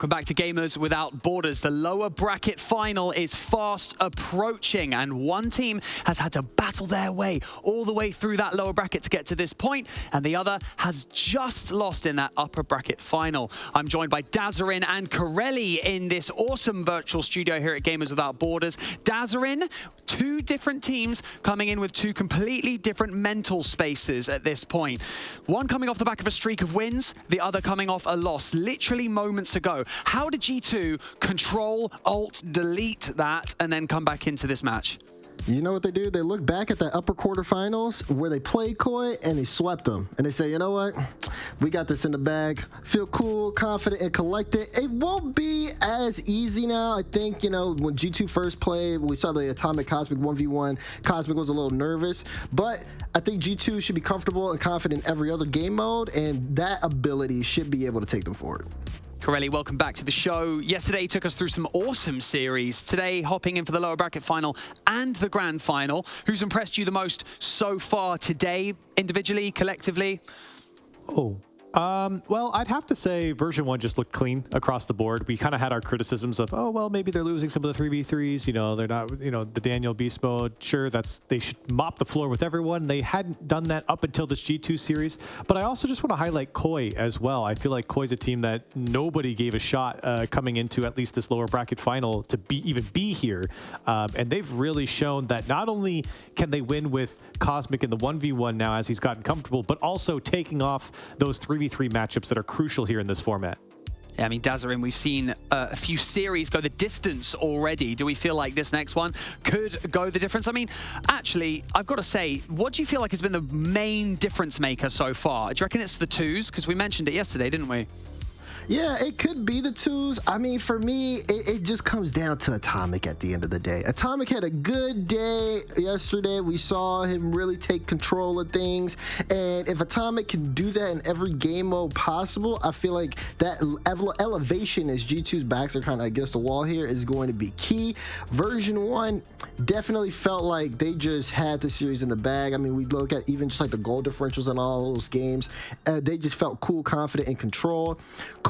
Welcome back to Gamers Without Borders. The lower bracket final is fast approaching, and one team has had to battle their way all the way through that lower bracket to get to this point, and the other has just lost in that upper bracket final. I'm joined by Dazarin and Corelli in this awesome virtual studio here at Gamers Without Borders. Dazarin, two different teams coming in with two completely different mental spaces at this point. One coming off the back of a streak of wins, the other coming off a loss literally moments ago. How did G2 control, alt, delete that, and then come back into this match? You know what they do? They look back at that upper quarterfinals where they played Koi and they swept them. And they say, you know what? We got this in the bag. Feel cool, confident, and collected. It won't be as easy now. I think, you know, when G2 first played, we saw the Atomic Cosmic 1v1. Cosmic was a little nervous. But I think G2 should be comfortable and confident in every other game mode. And that ability should be able to take them forward. Corelli, welcome back to the show. Yesterday you took us through some awesome series. Today, hopping in for the lower bracket final and the grand final. Who's impressed you the most so far today, individually, collectively? Well, I'd have to say version 1 just looked clean across the board. We kind of had our criticisms of, oh, well, maybe they're losing some of the 3v3s. You know, they're not, you know, the Daniel beast mode. Sure, they should mop the floor with everyone. They hadn't done that up until this G2 series. But I also just want to highlight Koi as well. I feel like Koi's a team that nobody gave a shot coming into at least this lower bracket final to even be here. And they've really shown that not only can they win with Cosmic in the 1v1 now as he's gotten comfortable, but also taking off those 3v3 matchups that are crucial here in this format. Yeah, I mean, Dazarin, we've seen a few series go the distance already. Do we feel like this next one could go the difference? I mean, actually, I've got to say, what do you feel like has been the main difference maker so far? Do you reckon it's the twos? Because we mentioned it yesterday, didn't we? Yeah, it could be the twos. I mean, for me, it just comes down to Atomic at the end of the day. Atomic had a good day yesterday. We saw him really take control of things. And if Atomic can do that in every game mode possible, I feel like that elevation as G2's backs are kind of against the wall here is going to be key. Version 1 definitely felt like they just had the series in the bag. I mean, we look at even just like the goal differentials in all those games. They just felt cool, confident, in control.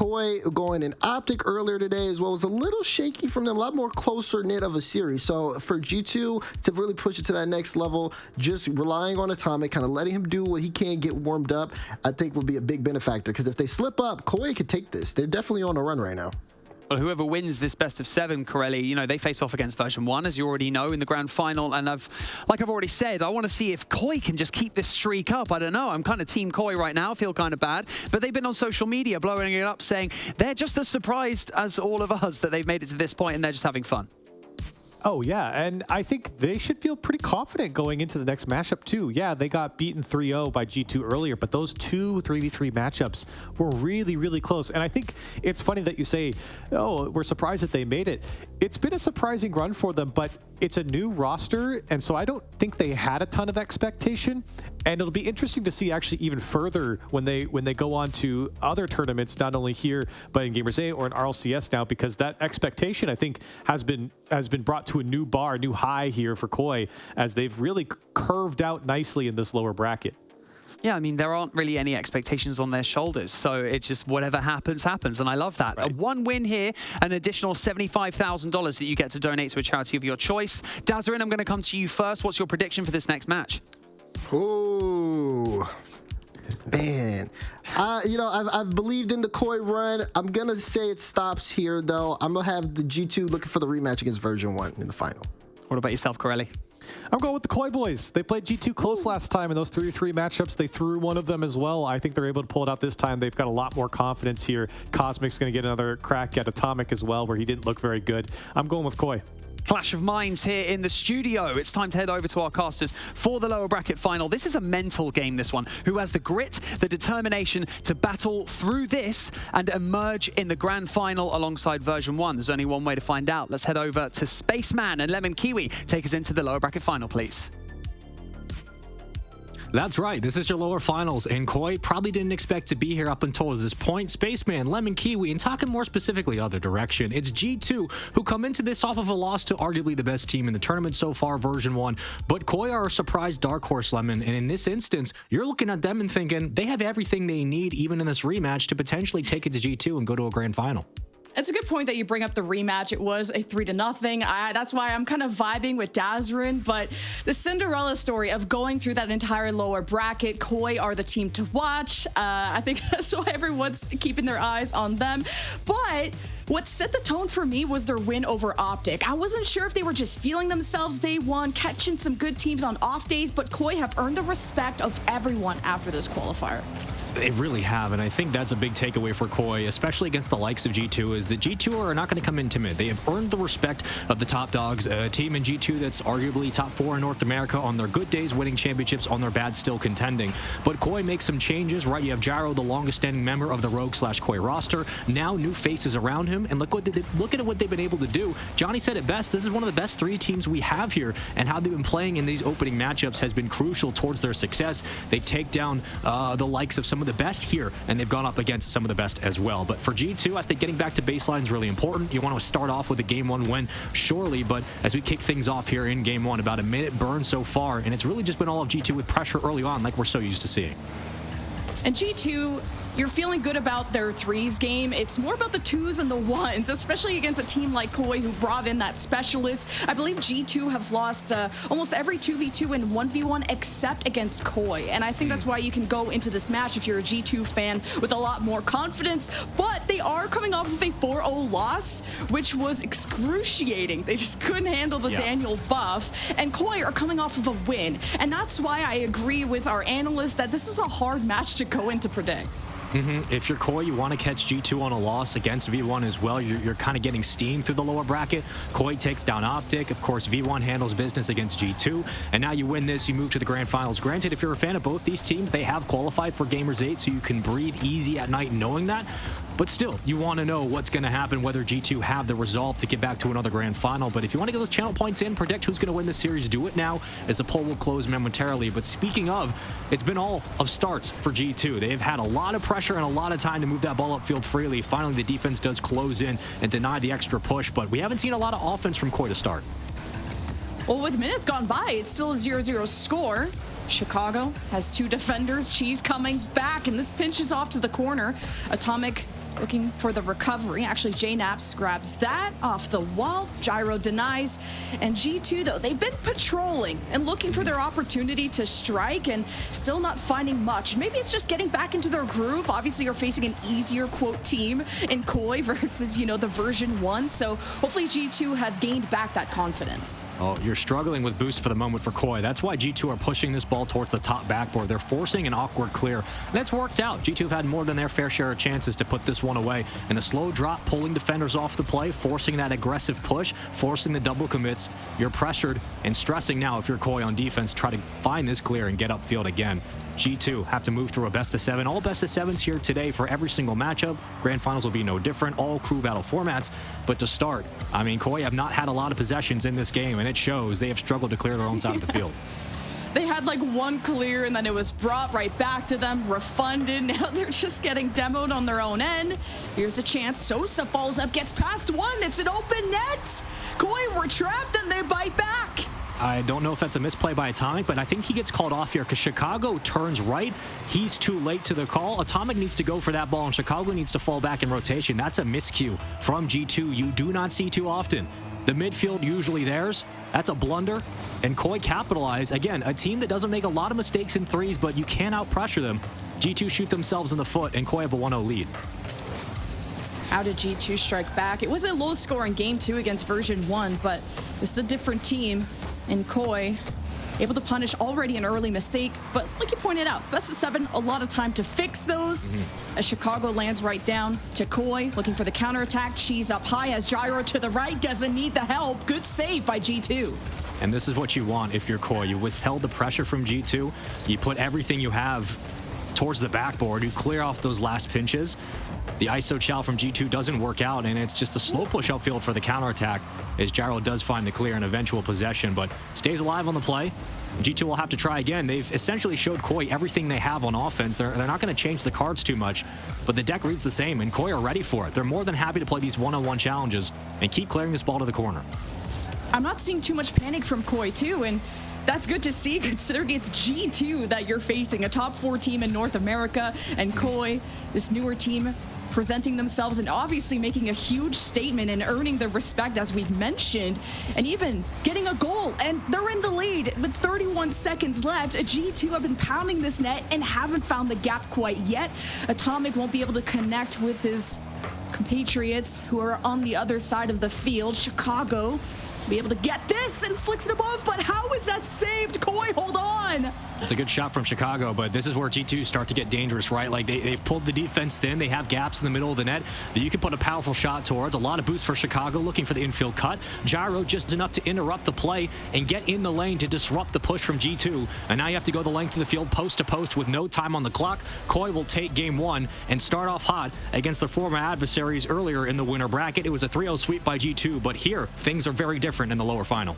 Koi going in Optic earlier today as well was a little shaky from them, a lot more closer knit of a series. So for G2 to really push it to that next level, just relying on Atomic, kind of letting him do what he can, get warmed up, I think would be a big benefactor. Because if they slip up, Koi could take this. They're definitely on a run right now. Well, whoever wins this best of 7, Corelli, you know, they face off against version 1, as you already know, in the grand final. And like I've already said, I want to see if Koi can just keep this streak up. I don't know. I'm kind of team Koi right now. I feel kind of bad. But they've been on social media blowing it up, saying they're just as surprised as all of us that they've made it to this point and they're just having fun. Oh, yeah, and I think they should feel pretty confident going into the next matchup, too. Yeah, they got beaten 3-0 by G2 earlier, but those two 3v3 matchups were really, really close. And I think it's funny that you say, oh, we're surprised that they made it. It's been a surprising run for them, but it's a new roster, and so I don't think they had a ton of expectation. And it'll be interesting to see actually even further when they go on to other tournaments, not only here, but in Gamers A or in RLCS now, because that expectation, I think, has been brought to a new bar, new high here for Koi, as they've really curved out nicely in this lower bracket. Yeah, I mean, there aren't really any expectations on their shoulders, so it's just whatever happens, happens, and I love that. Right. One win here, an additional $75,000 that you get to donate to a charity of your choice. Dazarin, I'm going to come to you first. What's your prediction for this next match? Oh, man. You know, I've believed in the Koi run. I'm going to say it stops here, though. I'm going to have the G2 looking for the rematch against version 1 in the final. What about yourself, Corelli? I'm going with the Koi boys. They played G2 close last time in those 3v3 matchups. They threw one of them as well. I think they're able to pull it out this time. They've got a lot more confidence here. Cosmic's going to get another crack at Atomic as well, where he didn't look very good. I'm going with Koi. Clash of minds here in the studio. It's time to head over to our casters for the lower bracket final. This is a mental game, this one. Who has the grit, the determination to battle through this and emerge in the grand final alongside version 1? There's only one way to find out. Let's head over to Spaceman and Lemon Kiwi. Take us into the lower bracket final, please. That's right, this is your lower finals, and Koi probably didn't expect to be here up until this point. Spaceman, Lemon Kiwi, and talking more specifically other direction, it's G2 who come into this off of a loss to arguably the best team in the tournament so far, version 1, but Koi are a surprise dark horse, Lemon, and in this instance, you're looking at them and thinking they have everything they need, even in this rematch, to potentially take it to G2 and go to a grand final. It's a good point that you bring up the rematch. It was a 3-0. That's why I'm kind of vibing with Dazarin, but the Cinderella story of going through that entire lower bracket, Koi are the team to watch. I think that's why everyone's keeping their eyes on them. But what set the tone for me was their win over Optic. I wasn't sure if they were just feeling themselves day one, catching some good teams on off days, but Koi have earned the respect of everyone after this qualifier. They really have, and I think that's a big takeaway for Koi, especially against the likes of G2, is that G2 are not going to come in timid. They have earned the respect of the top dogs, a team in G2 that's arguably top 4 in North America on their good days, winning championships, on their bad still contending. But Koi makes some changes, right? You have Gyro, the longest standing member of the Rogue/Koi roster, now new faces around him, and look at what they've been able to do. Johnny said it best, this is one of the best 3 teams we have here, and how they've been playing in these opening matchups has been crucial towards their success. They take down the likes of some of the best here, and they've gone up against some of the best as well. But for G2, I think getting back to baseline is really important. You want to start off with a Game 1 win, surely, but as we kick things off here in Game 1, about a minute burn so far, and it's really just been all of G2 with pressure early on like we're so used to seeing. And G2, you're feeling good about their 3s game. It's more about the 2s and the 1s, especially against a team like Koi who brought in that specialist. I believe G2 have lost almost every 2v2 and 1v1 except against Koi. And I think that's why you can go into this match if you're a G2 fan with a lot more confidence. But they are coming off of a 4-0 loss, which was excruciating. They just couldn't handle the Daniel buff. And Koi are coming off of a win. And that's why I agree with our analysts that this is a hard match to go in to predict. If you're Koi, you want to catch G2 on a loss against V1 as well. You're kind of getting steam through the lower bracket. Koi takes down Optic. Of course, V1 handles business against G2. And now you win this, you move to the grand finals. Granted, if you're a fan of both these teams, they have qualified for Gamers 8, so you can breathe easy at night knowing that. But still, you want to know what's going to happen, whether G2 have the resolve to get back to another grand final. But if you want to get those channel points in, predict who's going to win the series, do it now, as the poll will close momentarily. But speaking of, it's been all of starts for G2. They've had a lot of pressure and a lot of time to move that ball upfield freely. Finally, the defense does close in and deny the extra push, but we haven't seen a lot of offense from Koi to start. Well, with minutes gone by, it's still a 0-0 score. Chicago has 2 defenders. Cheese coming back, and this pinches off to the corner. Atomic looking for the recovery. Actually, JNaps grabs that off the wall. Gyro denies. And G2, though, they've been patrolling and looking for their opportunity to strike and still not finding much. And maybe it's just getting back into their groove. Obviously, you're facing an easier, quote, team in Koi versus, you know, the version 1. So hopefully G2 have gained back that confidence. Oh, you're struggling with boost for the moment for Koi. That's why G2 are pushing this ball towards the top backboard. They're forcing an awkward clear. And it's worked out. G2 have had more than their fair share of chances to put this one away. And the slow drop, pulling defenders off the play, forcing that aggressive push, forcing the double commits. You're pressured and stressing now if you're Koi on defense. Try to find this clear and get upfield again. G2 have to move through a best-of-7. All best-of-7s here today for every single matchup. Grand finals will be no different. All crew battle formats. But to start, I mean, Koi have not had a lot of possessions in this game, and it shows. They have struggled to clear their own side of the field. They had like one clear and then it was brought right back to them, refunded. Now they're just getting demoed on their own end. Here's a chance. Sosa falls up, gets past one. It's an open net. Koi were trapped and they bite back. I don't know if that's a misplay by Atomic, but I think he gets called off here because Chicago turns right. He's too late to the call. Atomic needs to go for that ball, and Chicago needs to fall back in rotation. That's a miscue from G2 you do not see too often. The midfield usually theirs. That's a blunder. And Koi capitalize. Again, a team that doesn't make a lot of mistakes in threes, but you can't out-pressure them. G2 shoot themselves in the foot, and Koi have a 1-0 lead. How did G2 strike back? It was a low-scoring game, too, against version 1, but this is a different team. And Koi able to punish already an early mistake, but like you pointed out, best-of-7, a lot of time to fix those. As Chicago lands right down to Koi, looking for the counterattack. Cheese up high as Gyro to the right, doesn't need the help. Good save by G2. And this is what you want if you're Koi. You withheld the pressure from G2. You put everything you have towards the backboard. You clear off those last pinches. The ISO chow from G2 doesn't work out, and it's just a slow push upfield for the counterattack as Gyro does find the clear and eventual possession, but stays alive on the play. G2 will have to try again. They've essentially showed Koi everything they have on offense. They're not going to change the cards too much, but the deck reads the same, and Koi are ready for it. They're more than happy to play these one-on-one challenges and keep clearing this ball to the corner. I'm not seeing too much panic from Koi, too, and that's good to see, considering it's G2 that you're facing, a top 4 team in North America, and Koi, this newer team, presenting themselves and obviously making a huge statement and earning the respect, as we've mentioned, and even getting a goal. And they're in the lead with 31 seconds left. G2 have been pounding this net and haven't found the gap quite yet. Atomic won't be able to connect with his compatriots who are on the other side of the field. Chicago be able to get this and flicks it above, but how is that saved? Koi, hold on. It's a good shot from Chicago, but this is where G2 start to get dangerous, right? Like they've pulled the defense thin. They have gaps in the middle of the net that you can put a powerful shot towards. A lot of boost for Chicago, looking for the infield cut. Gyro just enough to interrupt the play and get in the lane to disrupt the push from G2. And now you have to go the length of the field post to post with no time on the clock. Koi will take game one and start off hot against their former adversaries earlier in the winner bracket. It was a 3-0 sweep by G2, but here things are very different in the lower final.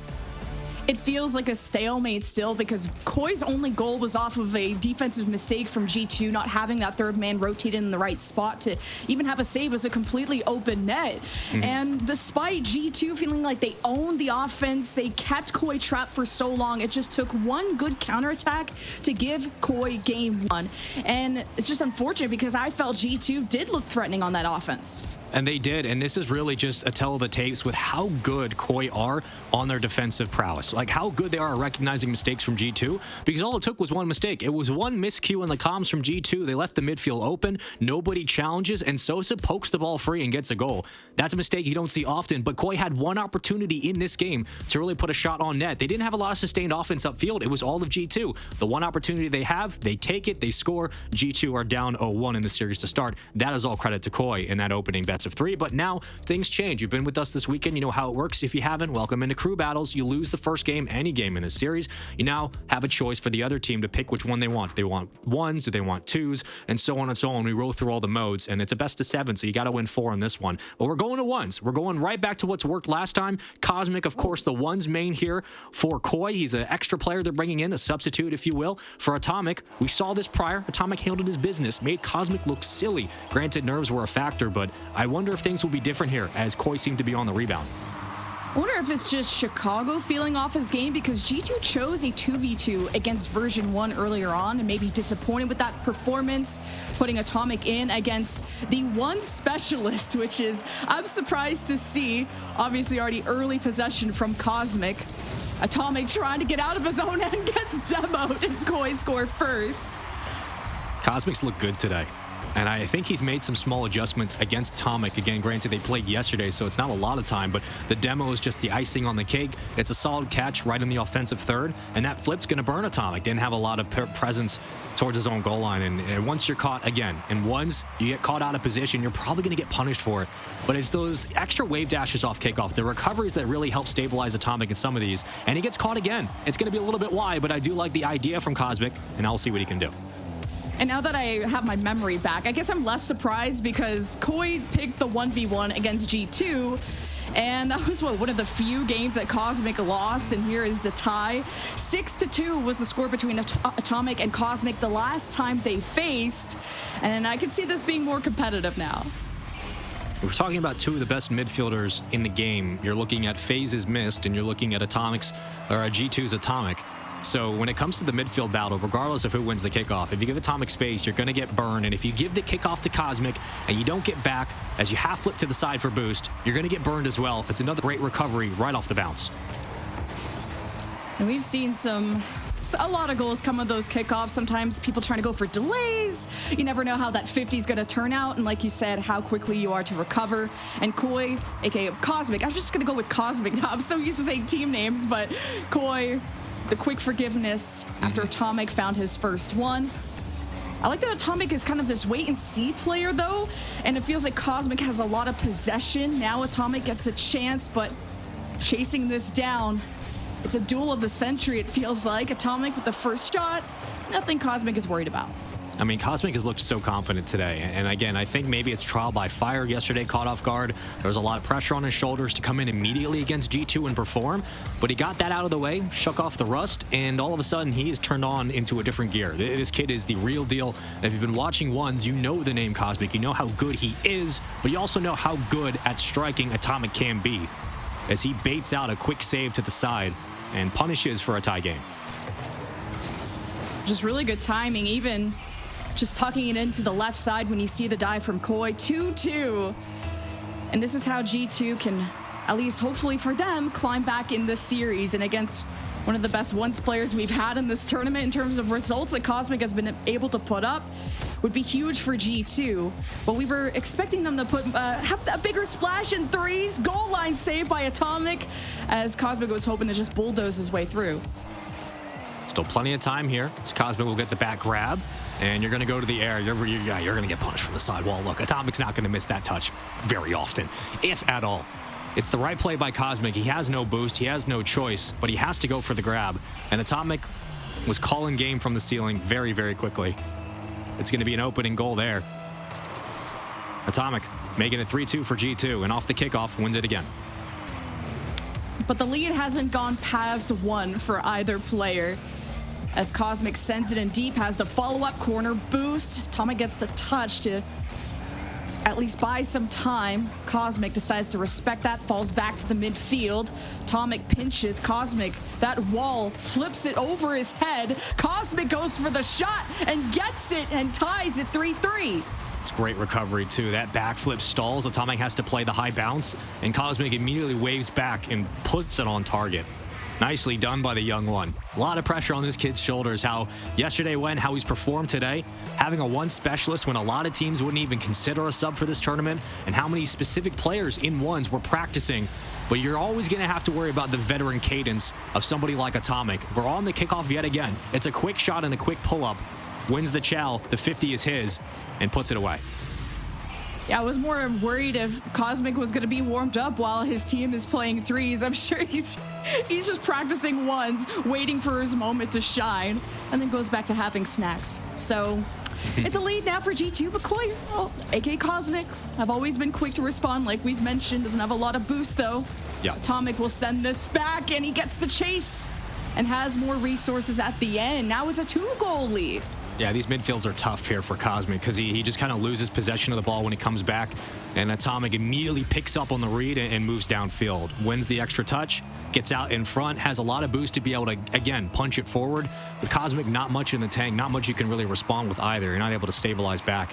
It feels like a stalemate still because Koi's only goal was off of a defensive mistake from G2, not having that third man rotated in the right spot to even have a save as a completely open net. And despite G2 feeling like they owned the offense, they kept Koi trapped for so long. It just took one good counterattack to give Koi game one. And it's just unfortunate because I felt G2 did look threatening on that offense. And they did, and this is really just a tell of the tapes with how good Koi are on their defensive prowess. Like how good they are at recognizing mistakes from G2, because all it took was one mistake. It was one miscue in the comms from G2. They left the midfield open, nobody challenges, and Sosa pokes the ball free and gets a goal. That's a mistake you don't see often, but Koi had one opportunity in this game to really put a shot on net. They didn't have a lot of sustained offense upfield. It was all of G2. The one opportunity they have, they take it, they score. G2 are down 0-1 in the series to start. That is all credit to Koi in that opening bets of 3, but now things change. You've been with us this weekend. You know how it works. If you haven't, welcome into crew battles. You lose the first game, any game in this series. You now have a choice for the other team to pick which one they want. They want ones, do they want twos, and so on and so on. We roll through all the modes, and it's a best of 7, so you got to win 4 on this one. But we're going to ones. We're going right back to what's worked last time. Cosmic, of course, the ones main here for Koi. He's an extra player they're bringing in, a substitute, if you will, for Atomic. We saw this prior. Atomic handled his business, made Cosmic look silly. Granted, nerves were a factor, but I wonder if things will be different here as Koi seemed to be on the rebound. I wonder if it's just Chicago feeling off his game because G2 chose a 2v2 against version 1 earlier on and maybe disappointed with that performance, putting Atomic in against the one specialist, which is, I'm surprised to see, obviously already early possession from Cosmic. Atomic trying to get out of his own end gets demoed and Koi score first. Cosmic's look good today. And I think he's made some small adjustments against Atomic. Again, granted, they played yesterday, so it's not a lot of time, but the demo is just the icing on the cake. It's a solid catch right in the offensive third, and that flip's going to burn Atomic. Didn't have a lot of presence towards his own goal line. And once you're caught, again, in ones, you get caught out of position, you're probably going to get punished for it. But it's those extra wave dashes off kickoff, the recoveries that really help stabilize Atomic in some of these. And he gets caught again. It's going to be a little bit wide, but I do like the idea from Cosmic, and I'll see what he can do. And now that I have my memory back, I guess I'm less surprised because Koi picked the 1v1 against G2, and that was one of the few games that Cosmic lost, and here is the tie. 6-2 was the score between Atomic and Cosmic the last time they faced, and I can see this being more competitive now. We're talking about two of the best midfielders in the game. You're looking at phases missed, and you're looking at Atomic's, or G2's Atomic. So when it comes to the midfield battle, regardless of who wins the kickoff, if you give Atomic space, you're going to get burned. And if you give the kickoff to Cosmic and you don't get back as you half flip to the side for boost, you're going to get burned as well. It's another great recovery right off the bounce. And we've seen a lot of goals come with those kickoffs. Sometimes people trying to go for delays. You never know how that 50 is going to turn out. And like you said, how quickly you are to recover. And Koi, aka Cosmic, I was just going to go with Cosmic now. I'm so used to saying team names, but Koi, the quick forgiveness after Atomic found his first one. I like that Atomic is kind of this wait-and-see player, though, and it feels like Cosmic has a lot of possession. Now Atomic gets a chance, but chasing this down, it's a duel of the century, it feels like. Atomic with the first shot, nothing Cosmic is worried about. I mean, Cosmic has looked so confident today. And again, I think maybe it's trial by fire yesterday, caught off guard. There was a lot of pressure on his shoulders to come in immediately against G2 and perform. But he got that out of the way, shook off the rust, and all of a sudden he is turned on into a different gear. This kid is the real deal. If you've been watching ones, you know the name Cosmic. You know how good he is, but you also know how good at striking Atomic can be, as he baits out a quick save to the side and punishes for a tie game. Just really good timing, even just tucking it into the left side when you see the dive from Koi. 2-2. And this is how G2 can, at least hopefully for them, climb back in this series. And against one of the best once players we've had in this tournament in terms of results that Cosmic has been able to put up would be huge for G2. But we were expecting them to have a bigger splash in threes. Goal line saved by Atomic as Cosmic was hoping to just bulldoze his way through. Still plenty of time here. As Cosmic will get the back grab, and you're going to go to the air. You're going to get punished from the sidewall. Look, Atomic's not going to miss that touch very often, if at all. It's the right play by Cosmic. He has no boost. He has no choice, but he has to go for the grab. And Atomic was calling game from the ceiling very, very quickly. It's going to be an opening goal there. Atomic making it 3-2 for G2, and off the kickoff wins it again. But the lead hasn't gone past 1 for either player. As Cosmic sends it in deep, has the follow-up corner boost. Atomic gets the touch to at least buy some time. Cosmic decides to respect that, falls back to the midfield. Atomic pinches Cosmic. That wall flips it over his head. Cosmic goes for the shot and gets it and ties it 3-3. It's great recovery too. That backflip stalls. Atomic has to play the high bounce, and Cosmic immediately waves back and puts it on target. Nicely done by the young one. A lot of pressure on this kid's shoulders. How yesterday went, how he's performed today. Having a one specialist when a lot of teams wouldn't even consider a sub for this tournament, and how many specific players in ones were practicing. But you're always going to have to worry about the veteran cadence of somebody like Atomic. We're on the kickoff yet again. It's a quick shot and a quick pull-up. Wins the chow, the 50 is his, and puts it away. Yeah, I was more worried if Cosmic was going to be warmed up while his team is playing threes. I'm sure he's just practicing ones, waiting for his moment to shine, and then goes back to having snacks. So it's a lead now for G2, but Koi, aka Cosmic, I've always been quick to respond, like we've mentioned. Doesn't have a lot of boost, though. Yeah. Atomic will send this back, and he gets the chase and has more resources at the end. Now it's a 2-goal lead. Yeah, these midfields are tough here for Cosmic because he just kind of loses possession of the ball when he comes back, and Atomic immediately picks up on the read and moves downfield. Wins the extra touch, gets out in front, has a lot of boost to be able to, again, punch it forward. With Cosmic, not much in the tank, not much you can really respond with either. You're not able to stabilize back.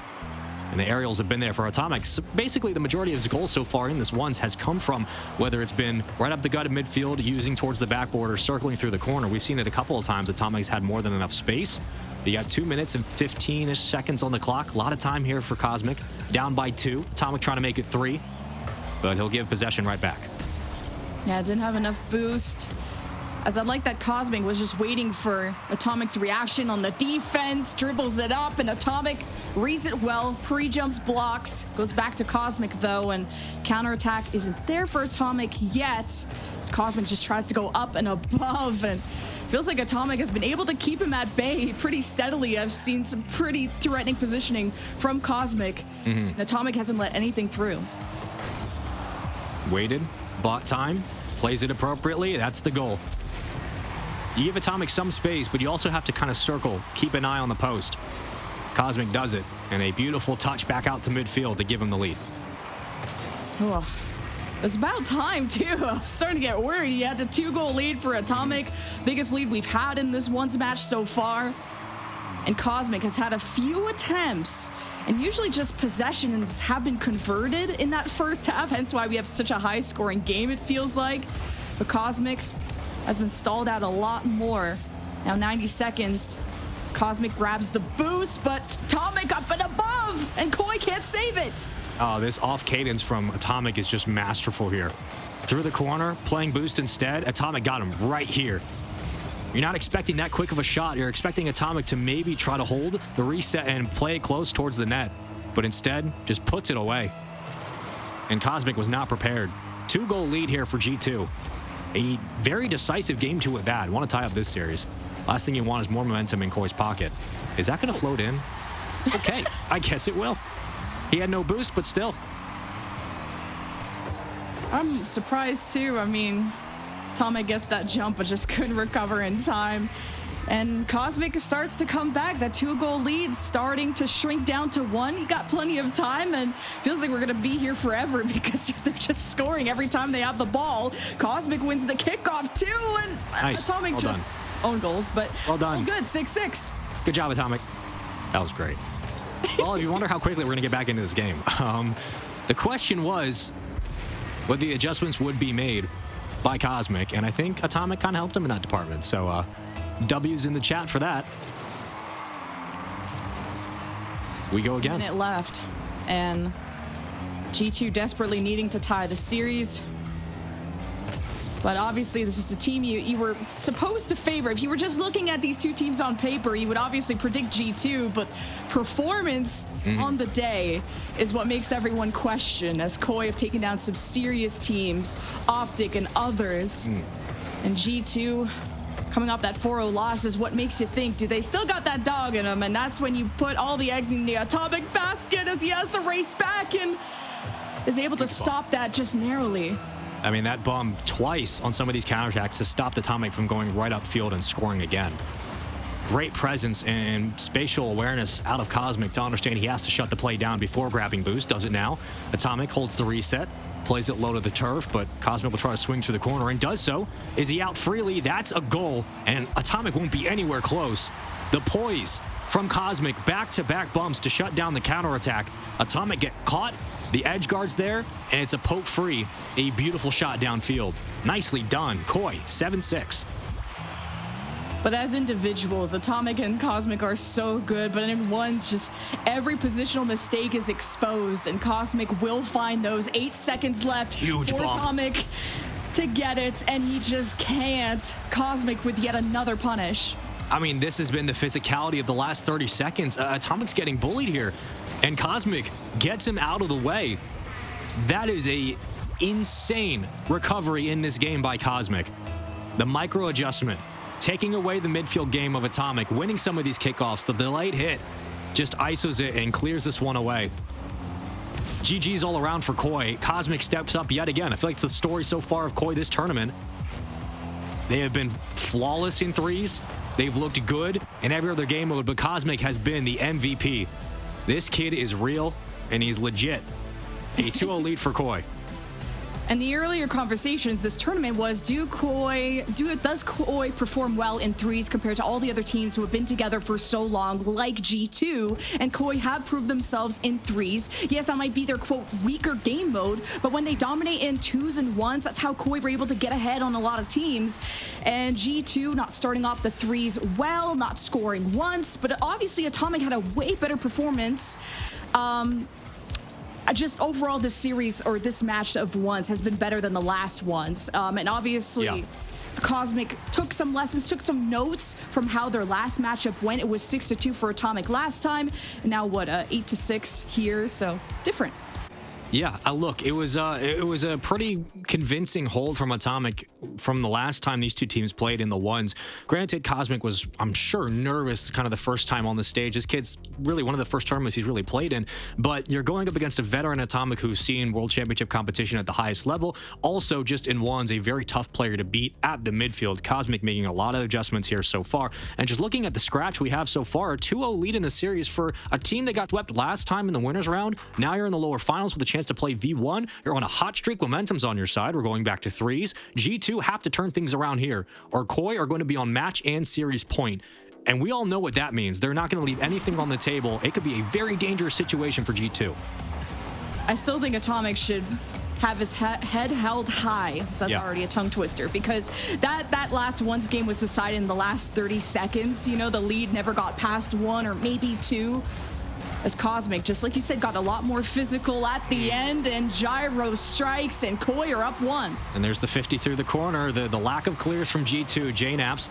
And the aerials have been there for Atomic. So basically, the majority of his goals so far in this ones has come from whether it's been right up the gut of midfield, using towards the backboard, or circling through the corner. We've seen it a couple of times. Atomic's had more than enough space. You got 2 minutes and 15-ish seconds on the clock. A lot of time here for Cosmic. Down by 2. Atomic trying to make it 3. But he'll give possession right back. Yeah, didn't have enough boost. As I like that Cosmic was just waiting for Atomic's reaction on the defense, dribbles it up, and Atomic reads it well, pre-jumps, blocks, goes back to Cosmic though, and counterattack isn't there for Atomic yet, as Cosmic just tries to go up and above, and feels like Atomic has been able to keep him at bay pretty steadily. I've seen some pretty threatening positioning from Cosmic, and Atomic hasn't let anything through. Waited, bought time, plays it appropriately, that's the goal. You give Atomic some space, but you also have to kind of circle, keep an eye on the post. Cosmic does it, and a beautiful touch back out to midfield to give him the lead. Oh, it's about time, too. I was starting to get worried. He had a 2-goal lead for Atomic, biggest lead we've had in this ones match so far. And Cosmic has had a few attempts, and usually just possessions have been converted in that first half, hence why we have such a high-scoring game, it feels like. But Cosmic has been stalled out a lot more. Now 90 seconds. Cosmic grabs the boost, but Atomic up and above, and Koi can't save it. Oh, this off cadence from Atomic is just masterful here. Through the corner, playing boost instead. Atomic got him right here. You're not expecting that quick of a shot. You're expecting Atomic to maybe try to hold the reset and play it close towards the net, but instead just puts it away. And Cosmic was not prepared. 2-goal lead here for G2. A very decisive game 2 at that. Want to tie up this series. Last thing you want is more momentum in Koi's pocket. Is that going to float in? Okay, I guess it will. He had no boost, but still. I'm surprised too. I mean, Atomic gets that jump, but just couldn't recover in time. And Cosmic starts to come back. That 2-goal lead starting to shrink down to 1. You got plenty of time, and feels like we're going to be here forever because they're just scoring every time they have the ball. Cosmic wins the kickoff too, and nice. Atomic Well just own goals, but well done. good. 6-6. Good job, Atomic. That was great. Well, if you wonder how quickly we're going to get back into this game, the question was what the adjustments would be made by Cosmic, and I think Atomic kind of helped him in that department. So W's in the chat for that. We go again. Minute left, and G2 desperately needing to tie the series. But obviously, this is the team you were supposed to favor. If you were just looking at these two teams on paper, you would obviously predict G2, but performance on the day is what makes everyone question, as Koi have taken down some serious teams, Optic and others. And G2, coming off that 4-0 loss, is what makes you think, do they still got that dog in them? And that's when you put all the eggs in the Atomic basket, as he has to race back and is able to stop that just narrowly. I mean, that bomb twice on some of these counterattacks has stopped Atomic from going right upfield and scoring again. Great presence and spatial awareness out of Cosmic to understand he has to shut the play down before grabbing boost. Does it now. Atomic holds the reset, plays it low to the turf, but Cosmic will try to swing through the corner and does so. Is he out freely? That's a goal, and Atomic won't be anywhere close. The poise from Cosmic, back-to-back bumps to shut down the counterattack. Atomic get caught, the edge guard's there, and it's a poke free. A beautiful shot downfield. Nicely done. Koi, 7-6. But as individuals, Atomic and Cosmic are so good, but in ones, just every positional mistake is exposed, and Cosmic will find those. 8 seconds left Huge for bomb. Atomic to get it, and he just can't. Cosmic with yet another punish. I mean, this has been the physicality of the last 30 seconds. Atomic's getting bullied here, and Cosmic gets him out of the way. That is a insane recovery in this game by Cosmic. The micro adjustment, taking away the midfield game of Atomic, winning some of these kickoffs. The delayed hit just ISOs it and clears this one away. GG's all around for Koi. Cosmic steps up yet again. I feel like it's the story so far of Koi this tournament. They have been flawless in threes. They've looked good in every other game mode, but Cosmic has been the MVP. This kid is real, and he's legit. A 2-0 lead for Koi. And the earlier conversations this tournament was, does Koi perform well in threes compared to all the other teams who have been together for so long, like G2? And Koi have proved themselves in threes. Yes, that might be their, quote, weaker game mode, but when they dominate in twos and ones, that's how Koi were able to get ahead on a lot of teams. And G2 not starting off the threes well, not scoring once, but obviously Atomic had a way better performance. Just overall, this series or this match of ones has been better than the last ones. And obviously, Cosmic took some lessons, took some notes from how their last matchup went. It was 6-2 for Atomic last time. And now what, 8-6 here? So different. Yeah, look, it was a pretty convincing hold from Atomic from the last time these two teams played in the ones. Granted, Cosmic was, I'm sure, nervous kind of the first time on the stage. This kid's really one of the first tournaments he's really played in, but you're going up against a veteran Atomic who's seen World Championship competition at the highest level. Also, just in ones, a very tough player to beat at the midfield. Cosmic making a lot of adjustments here so far. And just looking at the scratch we have so far, a 2-0 lead in the series for a team that got swept last time in the winners round. Now you're in the lower finals with a chance to play V1. You're on a hot streak. Momentum's on your side. We're going back to threes. G2 have to turn things around here, or Koi are going to be on match and series point. And we all know what that means. They're not going to leave anything on the table. It could be a very dangerous situation for G2. I still think Atomic should have his head held high. So that's already a tongue twister, because that last ones game was decided in the last 30 seconds. You know, the lead never got past 1 or maybe 2. As Cosmic, just like you said, got a lot more physical at the end, and gyro strikes, and Koi are up 1. And there's the 50 through the corner. The lack of clears from G2. J-Naps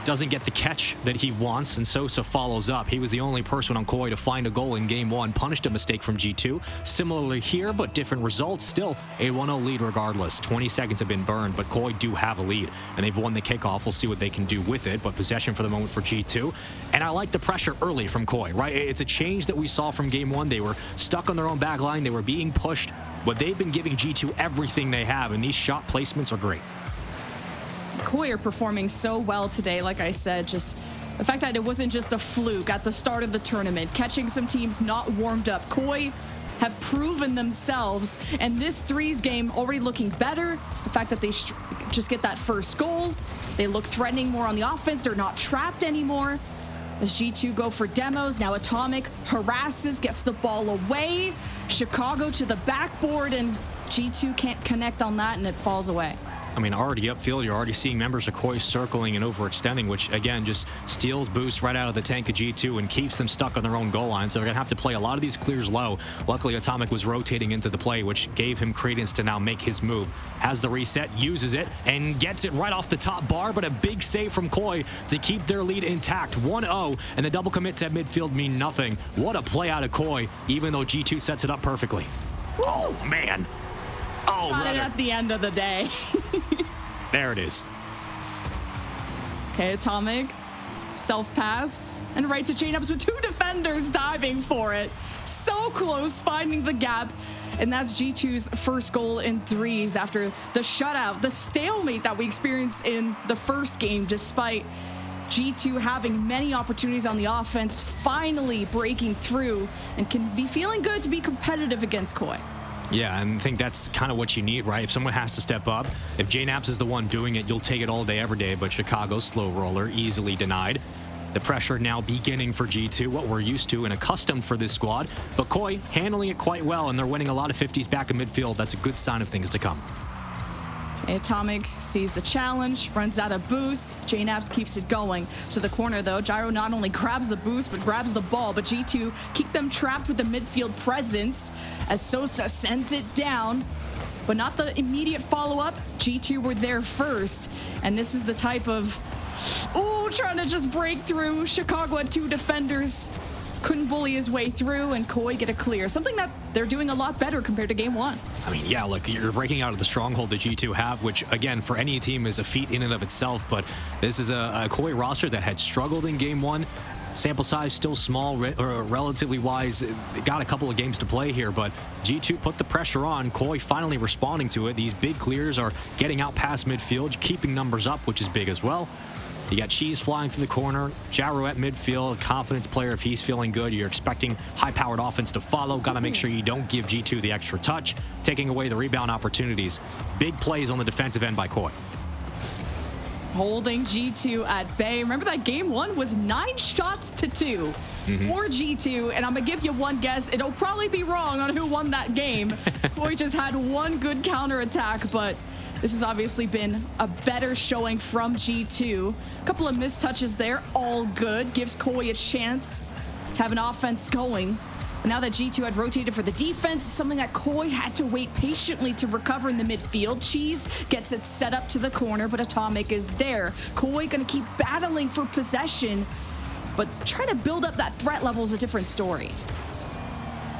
doesn't get the catch that he wants, and Sosa follows up. He was the only person on Koi to find a goal in game 1, punished a mistake from G2. Similarly here, but different results. Still a 1-0 lead regardless. 20 seconds have been burned, but Koi do have a lead, and they've won the kickoff. We'll see what they can do with it, but possession for the moment for G2. And I like the pressure early from Koi, right? It's a change that we saw from game 1. They were stuck on their own back line. They were being pushed, but they've been giving G2 everything they have, and these shot placements are great. Koi are performing so well today, like I said, just the fact that it wasn't just a fluke at the start of the tournament, catching some teams not warmed up. Koi have proven themselves, and this threes game already looking better. The fact that they just get that first goal, they look threatening more on the offense, they're not trapped anymore. As G2 go for demos, now Atomic harasses, gets the ball away. Chicago to the backboard, and G2 can't connect on that, and it falls away. I mean, already upfield, you're already seeing members of Koi circling and overextending, which, again, just steals boost right out of the tank of G2 and keeps them stuck on their own goal line. So they're going to have to play a lot of these clears low. Luckily, Atomic was rotating into the play, which gave him credence to now make his move. Has the reset, uses it, and gets it right off the top bar, but a big save from Koi to keep their lead intact. 1-0, and the double commits at midfield mean nothing. What a play out of Koi, even though G2 sets it up perfectly. Oh, man. Oh, Got it brother. at the end of the day. There it is. Okay, Atomic, self-pass, and right to chain-ups with 2 defenders diving for it. So close, finding the gap. And that's G2's first goal in threes after the shutout, the stalemate that we experienced in the first game, despite G2 having many opportunities on the offense, finally breaking through and can be feeling good to be competitive against Koi. Yeah, and I think that's kind of what you need, right? If someone has to step up, if JNaps is the one doing it, you'll take it all day, every day. But Chicago's slow roller, easily denied. The pressure now beginning for G2, what we're used to and accustomed for this squad. But Koi handling it quite well, and they're winning a lot of 50s back in midfield. That's a good sign of things to come. Atomic sees the challenge, runs out of boost. JNaps keeps it going to the corner, though. Gyro not only grabs the boost, but grabs the ball. But G2 keep them trapped with the midfield presence as Sosa sends it down. But not the immediate follow-up. G2 were there first. And this is the type of, trying to just break through. Chicago had 2 defenders. Couldn't bully his way through, and Koi get a clear. Something that they're doing a lot better compared to game 1. I mean, yeah, look, you're breaking out of the stronghold that G2 have, which, again, for any team is a feat in and of itself. But this is a Koi roster that had struggled in game 1. Sample size still small, relatively wise. They got a couple of games to play here, but G2 put the pressure on. Koi finally responding to it. These big clears are getting out past midfield, keeping numbers up, which is big as well. You got Cheese flying through the corner, Gyro at midfield, a confidence player if he's feeling good. You're expecting high-powered offense to follow. Got to make sure you don't give G2 the extra touch, taking away the rebound opportunities. Big plays on the defensive end by Koi. Holding G2 at bay. Remember that game 1 was 9 shots to 2 for G2, and I'm gonna give you one guess. It'll probably be wrong on who won that game. Koi just had 1 good counterattack, but this has obviously been a better showing from G2. A couple of mistouches there, all good. Gives Koi a chance to have an offense going. But now that G2 had rotated for the defense, something that Koi had to wait patiently to recover in the midfield. Cheese gets it set up to the corner, but Atomic is there. Koi gonna keep battling for possession, but trying to build up that threat level is a different story.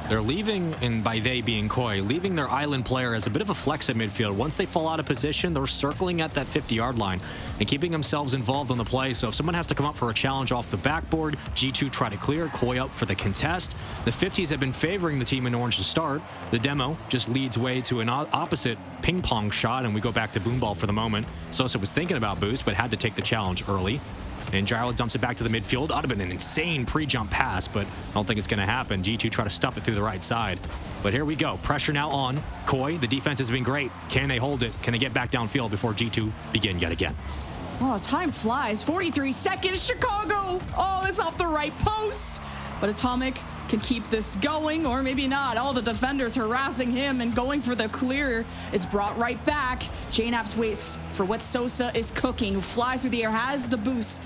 They're leaving, and by they being Koi, leaving their island player as a bit of a flex at midfield. Once they fall out of position, they're circling at that 50-yard line and keeping themselves involved on the play. So if someone has to come up for a challenge off the backboard, G2 try to clear, Koi up for the contest. The 50s have been favoring the team in orange to start. The demo just leads way to an opposite ping pong shot, and we go back to Boomball for the moment. Sosa was thinking about boost, but had to take the challenge early. And Gyro dumps it back to the midfield. Ought to have been an insane pre-jump pass, but I don't think it's going to happen. G2 try to stuff it through the right side. But here we go. Pressure now on Koi. The defense has been great. Can they hold it? Can they get back downfield before G2 begin yet again? Oh, time flies. 43 seconds. Chicago. Oh, it's off the right post. But Atomic can keep this going, or maybe not. All the defenders harassing him and going for the clear. It's brought right back. JNaps waits for what Sosa is cooking, who flies through the air, has the boost.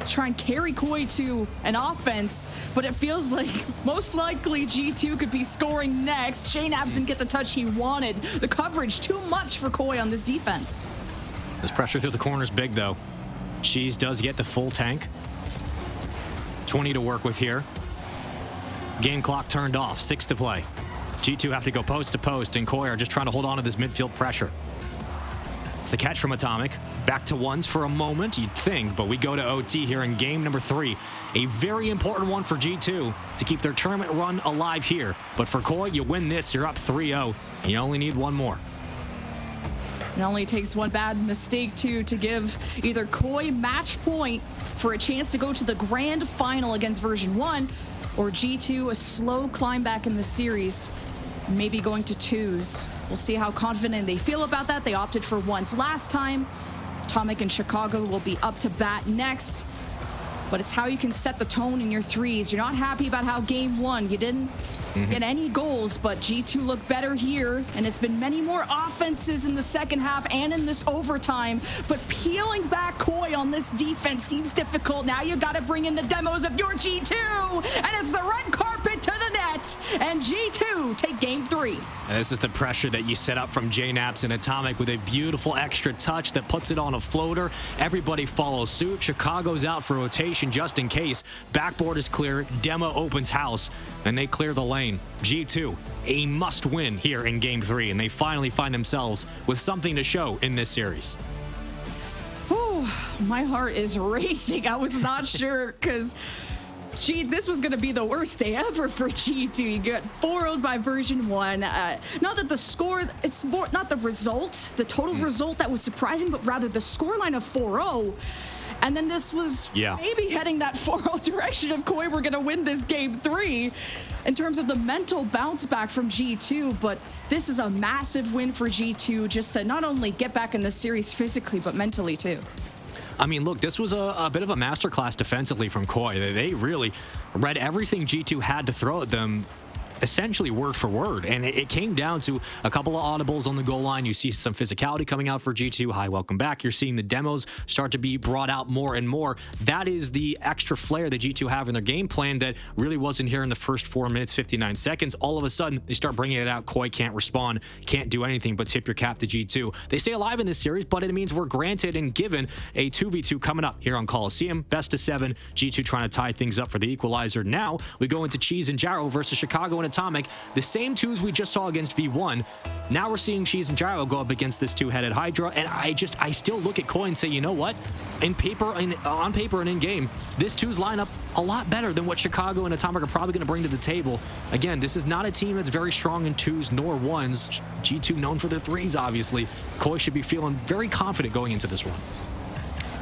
Try and carry Koi to an offense, but it feels like most likely G2 could be scoring next. JNaps didn't get the touch he wanted. The coverage too much for Koi on this defense. This pressure through the corner is big, though. Cheese does get the full tank. 20 to work with here. Game clock turned off, 6 to play. G2 have to go post to post, and Koi are just trying to hold on to this midfield pressure. It's the catch from Atomic. Back to ones for a moment, you'd think, but we go to OT here in game number 3. A very important one for G2 to keep their tournament run alive here. But for Koi, you win this, you're up 3-0, and you only need one more. It only takes one bad mistake, too, to give either Koi match point for a chance to go to the grand final against version 1, or G2 a slow climb back in the series, maybe going to 2s. We'll see how confident they feel about that. They opted for 1s last time. Atomic and Chicago will be up to bat next. but it's how you can set the tone in your threes. You're not happy about how game one, you didn't get any goals, but G2 looked better here, and it's been many more offenses in the second half and in this overtime, but peeling back Koi on this defense seems difficult. Now you got to bring in the demos of your G2, and it's the red carpet to the net, and G2 take game 3. And this is the pressure that you set up from JNaps and Atomic with a beautiful extra touch that puts it on a floater. Everybody follows suit. Chicago's out for rotation just in case. Backboard is clear. Demo opens house, and they clear the lane. G2, a must win here in game 3, and they finally find themselves with something to show in this series. Whew, my heart is racing. I was not sure because this was going to be the worst day ever for G2. You get 4-0'd by version 1. Not that the score, it's more, not the result, the total result that was surprising, but rather the scoreline of 4-0. And then this was maybe heading that 4-0 direction of Koi. We're going to win this game 3 in terms of the mental bounce back from G2. But this is a massive win for G2 just to not only get back in the series physically, but mentally too. I mean, look, this was a bit of a masterclass defensively from Koi. They really read everything G2 had to throw at them, essentially word for word, and it came down to a couple of audibles on the goal line. You see some physicality coming out for G2. Hi, welcome back. You're seeing the demos start to be brought out more and more. That is the extra flair that G2 have in their game plan that really wasn't here in the first 4 minutes, 59 seconds. All of a sudden, they start bringing it out. Koi can't respond, can't do anything but tip your cap to G2. They stay alive in this series, but it means we're granted and given a 2v2 coming up here on Coliseum. Best of 7. G2 trying to tie things up for the equalizer. Now we go into Cheese and Gyro versus Chicago and Atomic. The same twos we just saw against V1. Now we're seeing Cheese and Gyro go up against this two-headed Hydra, and I still look at Koi and say, you know what? On paper and in game, this twos line up a lot better than what Chicago and Atomic are probably going to bring to the table. Again, this is not a team that's very strong in twos nor ones. G2 known for their threes, obviously. Koi should be feeling very confident going into this one.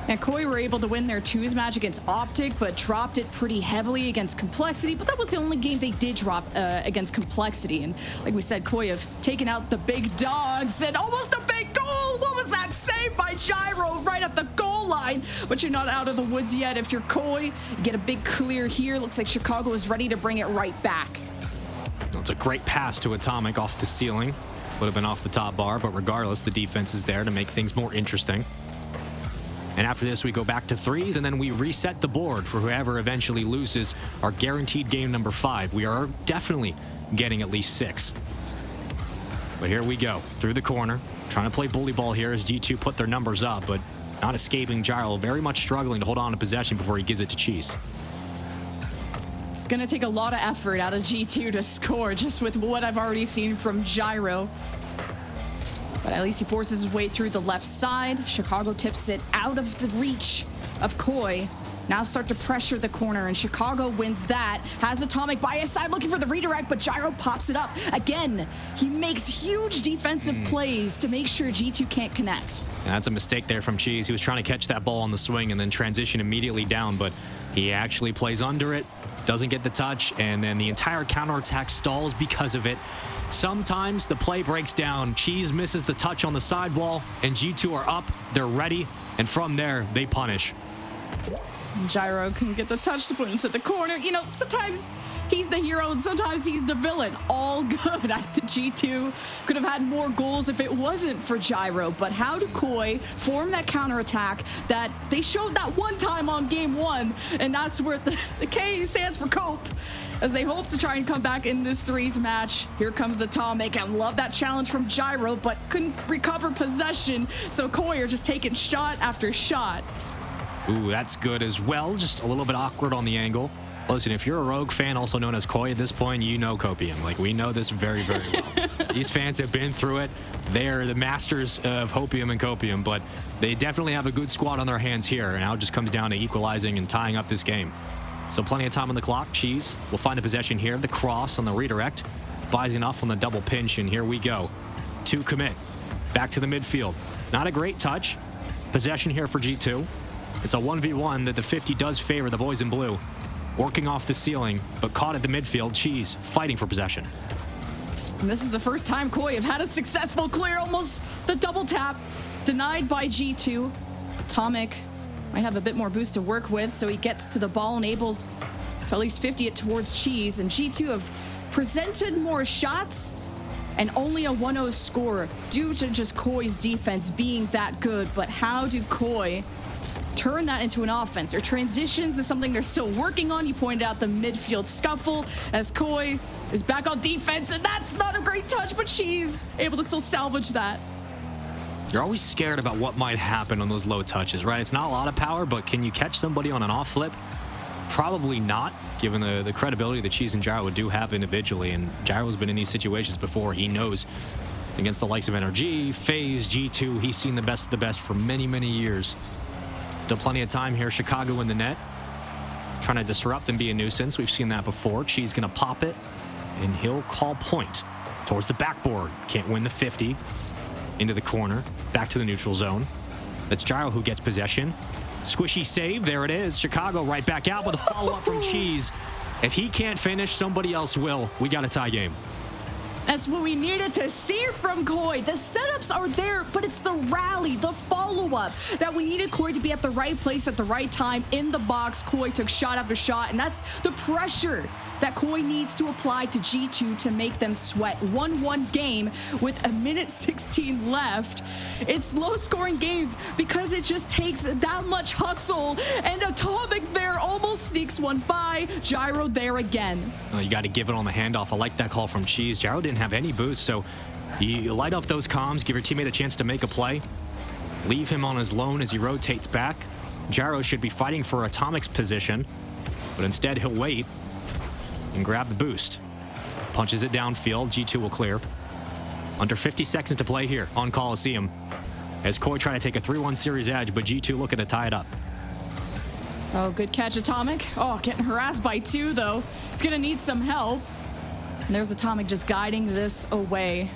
And Koi were able to win their twos match against Optic, but dropped it pretty heavily against Complexity. But that was the only game they did drop against Complexity. And like we said, Koi have taken out the big dogs and almost a big goal. What was that save by Gyro right at the goal line? But you're not out of the woods yet. If you're Koi, you get a big clear here. Looks like Chicago is ready to bring it right back. It's a great pass to Atomic off the ceiling. Would have been off the top bar, but regardless, the defense is there to make things more interesting. And after this, we go back to threes, and then we reset the board for whoever eventually loses our guaranteed game number 5. We are definitely getting at least 6. But here we go, through the corner, trying to play bully ball here as G2 put their numbers up, but not escaping Gyro, very much struggling to hold on to possession before he gives it to Cheese. It's going to take a lot of effort out of G2 to score, just with what I've already seen from Gyro. But at least he forces his way through the left side. Chicago tips it out of the reach of Koi. Now start to pressure the corner, and Chicago wins that. Has Atomic by his side looking for the redirect, but Gyro pops it up. Again, he makes huge defensive plays to make sure G2 can't connect. And that's a mistake there from Cheese. He was trying to catch that ball on the swing and then transition immediately down, but he actually plays under it, doesn't get the touch, and then the entire counterattack stalls because of it. Sometimes the play breaks down. Cheese misses the touch on the sidewall, and G2 are up. They're ready, and from there, they punish. Gyro can get the touch to put into the corner. You know, sometimes he's the hero and sometimes he's the villain. All good. I think G2 could have had more goals if it wasn't for Gyro. But how do Koi form that counterattack that they showed that one time on game 1? And that's where the K stands for cope, as they hope to try and come back in this threes match. Here comes Atomic, and love that challenge from Gyro, but couldn't recover possession. So Koi are just taking shot after shot. Ooh, that's good as well. Just a little bit awkward on the angle. Listen, if you're a Rogue fan, also known as Koi at this point, you know Copium. Like, we know this very, very well. These fans have been through it. They're the masters of Hopium and Copium, but they definitely have a good squad on their hands here. And now it just comes down to equalizing and tying up this game. So plenty of time on the clock. Cheese will find the possession here. The cross on the redirect. Buys enough on the double pinch, and here we go. 2 commit. Back to the midfield. Not a great touch. Possession here for G2. It's a 1v1 that the 50 does favor the boys in blue. Working off the ceiling, but caught at the midfield. Cheese fighting for possession. And this is the first time Koi have had a successful clear, almost the double tap. Denied by G2. Atomic might have a bit more boost to work with, so he gets to the ball and able to at least 50 it towards Cheese. And G2 have presented more shots and only a 1-0 score due to just Koi's defense being that good. But how do Koi turn that into an offense? Their transitions is something they're still working on. You pointed out the midfield scuffle as Koi is back on defense, and that's not a great touch, but she's able to still salvage that. You're always scared about what might happen on those low touches, right? It's not a lot of power, but can you catch somebody on an off flip? Probably not, given the credibility that Cheese and Gyro do have individually. And Gyro's been in these situations before. He knows against the likes of NRG, FaZe, G2, he's seen the best of the best for many, many years. Still plenty of time here. Chicago in the net, trying to disrupt and be a nuisance. We've seen that before. Cheese gonna pop it, and he'll call point towards the backboard. Can't win the 50. Into the corner, back to the neutral zone. That's Gyro who gets possession. Squishy save, there it is. Chicago right back out with a follow-up from Cheese. If he can't finish, somebody else will. We got a tie game. That's what we needed to see from Koi. The setups are there, but it's the rally, the follow-up that we needed Koi to be at the right place at the right time in the box. Koi took shot after shot, and that's the pressure that Koi needs to apply to G2 to make them sweat. 1-1 game with a minute 16 left. It's low-scoring games because it just takes that much hustle, and Atomic there almost sneaks one by. Gyro there again. Well, you got to give it on the handoff. I like that call from Cheese. Gyro didn't have any boost, so you light up those comms, give your teammate a chance to make a play, leave him on his lone as he rotates back. Gyro should be fighting for Atomic's position, but instead he'll wait and grab the boost. Punches it downfield. G2 will clear. Under 50 seconds to play here on Coliseum, as Koi trying to take a 3-1 series edge, but G2 looking to tie it up. Oh, good catch, Atomic. Oh, getting harassed by 2, though. He's gonna need some help. And there's Atomic just guiding this away.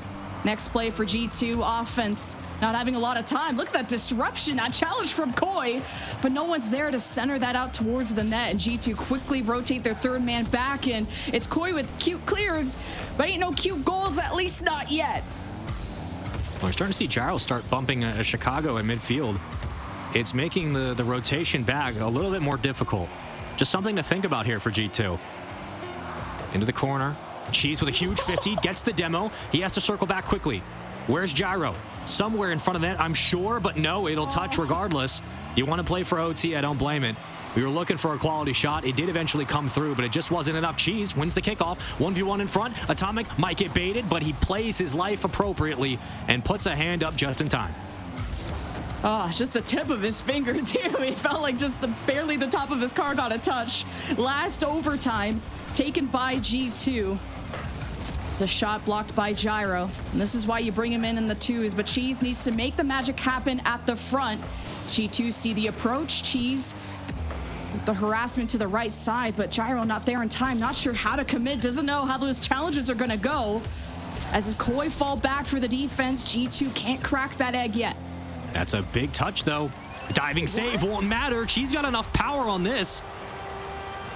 Next play for G2 offense. Not having a lot of time. Look at that disruption, that challenge from Koi. But no one's there to center that out towards the net. And G2 quickly rotate their third man back. And it's Koi with cute clears. But ain't no cute goals, at least not yet. Well, we're starting to see Gyro start bumping a Chicago in midfield. It's making the rotation back a little bit more difficult. Just something to think about here for G2. Into the corner. Cheese with a huge 50, gets the demo. He has to circle back quickly. Where's Gyro? Somewhere in front of that, I'm sure, but no, it'll touch regardless. You want to play for OT, I don't blame it. We were looking for a quality shot. It did eventually come through, but it just wasn't enough. Cheese wins the kickoff. 1v1 in front. Atomic might get baited, but he plays his life appropriately and puts a hand up just in time. Oh, just the tip of his finger, too. He felt like just barely the top of his car got a touch. Last overtime taken by G2. It's a shot blocked by Gyro. And this is why you bring him in the 2s. But Cheese needs to make the magic happen at the front. G2 see the approach. Cheese with the harassment to the right side. But Gyro not there in time. Not sure how to commit. Doesn't know how those challenges are going to go. As Koi fall back for the defense, G2 can't crack that egg yet. That's a big touch, though. Diving save won't matter. Cheese got enough power on this.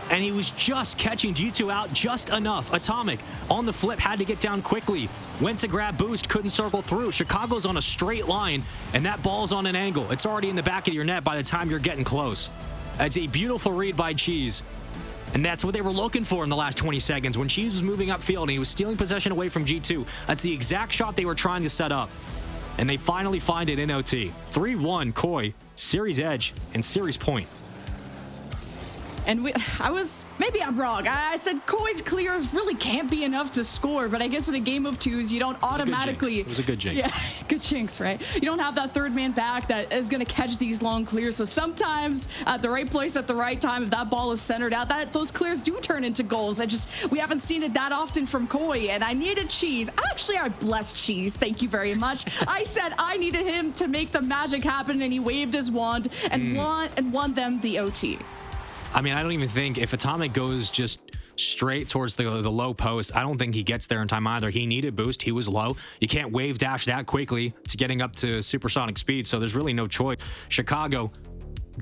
And he was just catching G2 out just enough. Atomic on the flip, had to get down quickly. Went to grab boost, couldn't circle through. Chicago's on a straight line, and that ball's on an angle. It's already in the back of your net by the time you're getting close. That's a beautiful read by Cheese. And that's what they were looking for in the last 20 seconds. When Cheese was moving upfield and he was stealing possession away from G2, that's the exact shot they were trying to set up. And they finally find it in OT. 3-1 Koi, series edge, and series point. And maybe I'm wrong. I said Koi's clears really can't be enough to score, but I guess in a game of 2s, you don't automatically. It was a good jinx. Yeah, good jinx, right? You don't have that third man back that is going to catch these long clears. So sometimes at the right place at the right time, if that ball is centered out, those clears do turn into goals. We haven't seen it that often from Koi, and I needed Cheese. Actually, I blessed Cheese. Thank you very much. I said I needed him to make the magic happen, and he waved his wand and won them the OT. I mean, I don't even think if Atomic goes just straight towards the low post, I don't think he gets there in time either. He needed boost. He was low. You can't wave dash that quickly to getting up to supersonic speed, so there's really no choice. Chicago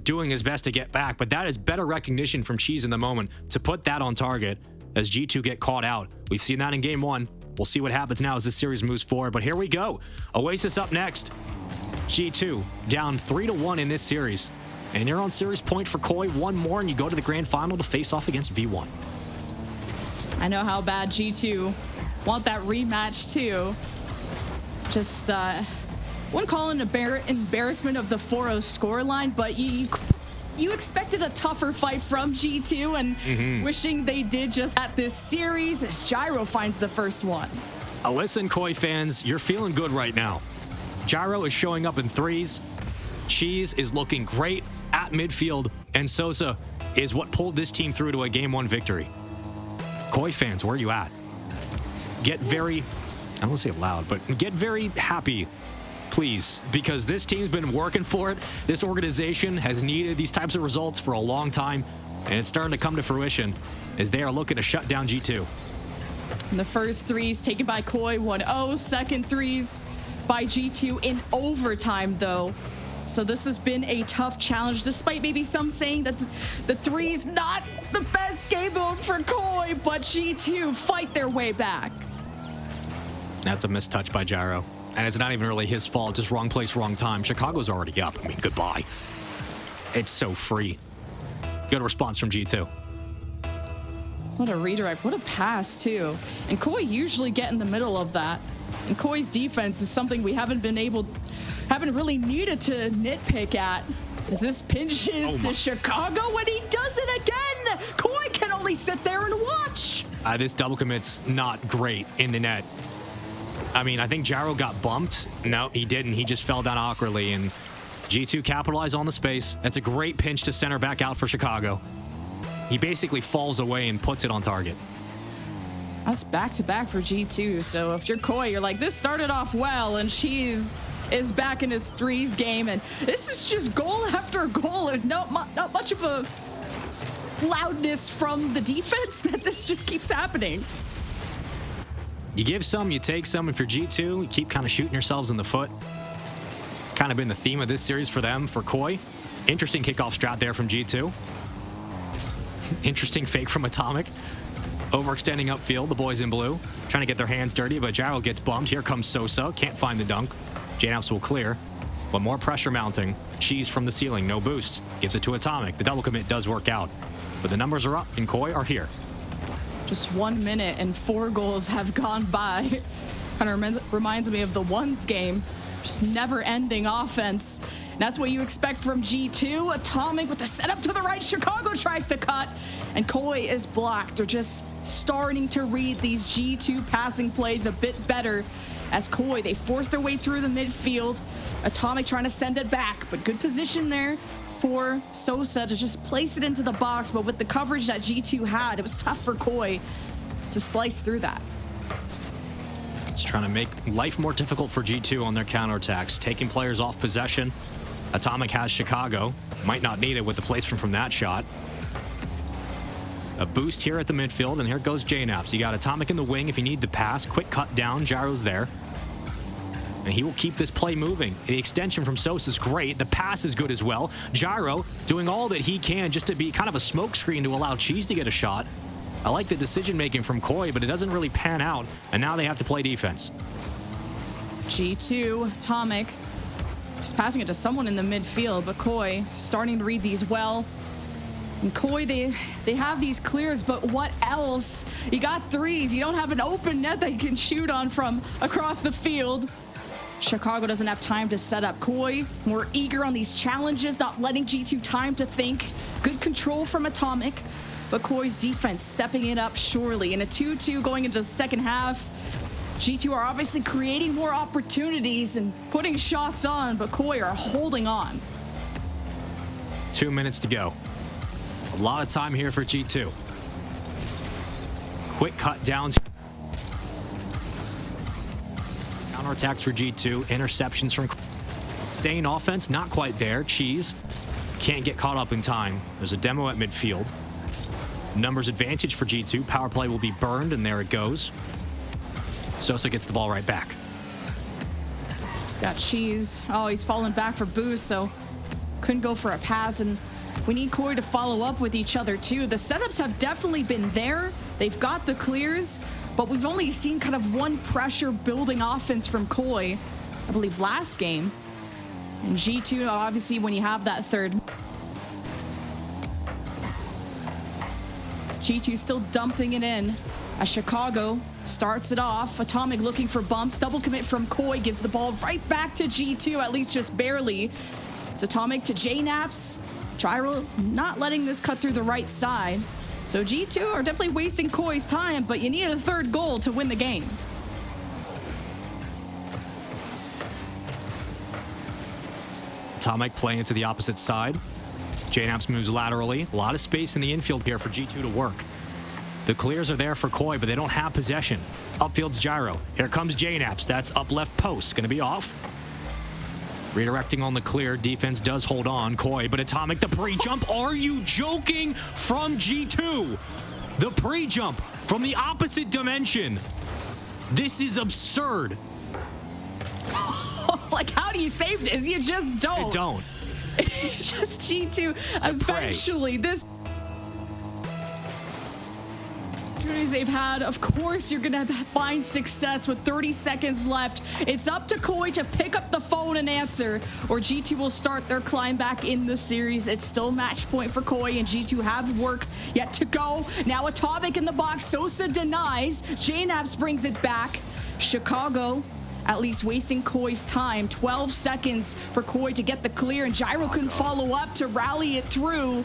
doing his best to get back, but that is better recognition from Cheese in the moment to put that on target as G2 get caught out. We've seen that in game 1. We'll see what happens now as this series moves forward, but here we go. Oasis up next. G2 down 3-1 in this series. And you're on series point for Koi. One more, and you go to the grand final to face off against V1. I know how bad G2 want that rematch too. Just wouldn't call it an embarrassment of the 4-0 scoreline, but you expected a tougher fight from G2 and wishing they did just at this series as Gyro finds the first one. Listen, Koi fans, you're feeling good right now. Gyro is showing up in threes. Cheese is looking great at midfield, and Sosa is what pulled this team through to a Game 1 victory. Koi fans, where are you at? Get very, I don't want to say it loud, but get very happy, please, because this team's been working for it. This organization has needed these types of results for a long time, and it's starting to come to fruition as they are looking to shut down G2. And the first threes taken by Koi, 1-0. Second threes by G2 in overtime, though. So this has been a tough challenge, despite maybe some saying that the three's not the best game mode for Koi, but G2 fight their way back. That's a mistouch by Gyro. And it's not even really his fault, just wrong place, wrong time. Chicago's already up. I mean, goodbye. It's so free. Good response from G2. What a redirect, what a pass too. And Koi usually get in the middle of that. And Koi's defense is something we haven't really needed to nitpick at. As this pinches to Chicago and he does it again! Koi can only sit there and watch! This double commit's not great in the net. I mean, I think Gyro got bumped. No, he didn't. He just fell down awkwardly, and G2 capitalized on the space. That's a great pinch to center back out for Chicago. He basically falls away and puts it on target. That's back-to-back for G2, so if you're Koi, you're like, this started off well, and Cheese is back in his threes game, and this is just goal after goal, and not much of a loudness from the defense that this just keeps happening. You give some, you take some. If you're G2, you keep kind of shooting yourselves in the foot. It's kind of been the theme of this series for them, for Koi. Interesting kickoff strat there from G2. Interesting fake from Atomic. Overextending upfield, the boys in blue. Trying to get their hands dirty, but Gyro gets bumped. Here comes Sosa. Can't find the dunk. JNaps will clear. But more pressure mounting. Cheese from the ceiling, no boost. Gives it to Atomic. The double commit does work out. But the numbers are up, and Koi are here. Just 1 minute and 4 goals have gone by. Kind of reminds me of the ones game. Just never-ending offense. And that's what you expect from G2. Atomic with the setup to the right. Chicago tries to cut. And Koi is blocked. They're just starting to read these G2 passing plays a bit better. As Koi, they force their way through the midfield. Atomic trying to send it back. But good position there for Sosa to just place it into the box. But with the coverage that G2 had, it was tough for Koi to slice through that. Just trying to make life more difficult for G2 on their counterattacks. Taking players off possession. Atomic has Chicago. Might not need it with the placement from that shot. A boost here at the midfield, and here goes JNaps. You got Atomic in the wing if you need the pass. Quick cut down, Gyro's there. And he will keep this play moving. The extension from Sosa is great. The pass is good as well. Gyro doing all that he can just to be kind of a smoke screen to allow Cheese to get a shot. I like the decision-making from Koi, but it doesn't really pan out, and now they have to play defense. G2, Atomic, just passing it to someone in the midfield, but Koi starting to read these well. And Koi, they have these clears, but what else? You got threes. You don't have an open net that you can shoot on from across the field. Chicago doesn't have time to set up. Koi more eager on these challenges, not letting G2 time to think. Good control from Atomic, but Koi's defense stepping it up surely. In a 2-2 going into the second half, G2 are obviously creating more opportunities and putting shots on, but Koi are holding on. 2 minutes to go. A lot of time here for G2. Quick cut downs. Counterattacks for G2. Interceptions from staying offense, not quite there. Cheese can't get caught up in time. There's a demo at midfield. Numbers advantage for G2. Power play will be burned, and there it goes. Sosa gets the ball right back. He's got Cheese. Oh, he's fallen back for boost, so couldn't go for a pass, and we need Koi to follow up with each other too. The setups have definitely been there. They've got the clears, but we've only seen kind of one pressure building offense from Koi, I believe last game. And G2, obviously, when you have that third, G2 still dumping it in as Chicago starts it off. Atomic looking for bumps. Double commit from Koi gives the ball right back to G2, at least just barely. It's Atomic to JNaps. Gyro not letting this cut through the right side. So G2 are definitely wasting Koi's time, but you need a third goal to win the game. Atomic playing it to the opposite side. JNaps moves laterally. A lot of space in the infield here for G2 to work. The clears are there for Koi, but they don't have possession. Upfield's Gyro. Here comes JNaps. That's up left post. Going to be off. Redirecting on the clear. Defense does hold on. Koi, but Atomic, the pre-jump. Are you joking? From G2. The pre-jump from the opposite dimension. This is absurd. Like, how do you save this? You just don't. You don't. It's just G2. Eventually, this opportunities they've had, of course you're gonna find success with 30 seconds left. It's up to Koi to pick up the phone and answer, or G2 will start their climb back in the series. It's still match point for Koi, and G2 have work yet to go. Now Atomic in the box. Sosa denies. JNaps brings it back. Chicago at least wasting Koi's time. 12 seconds for Koi to get the clear, and Gyro couldn't follow up to rally it through.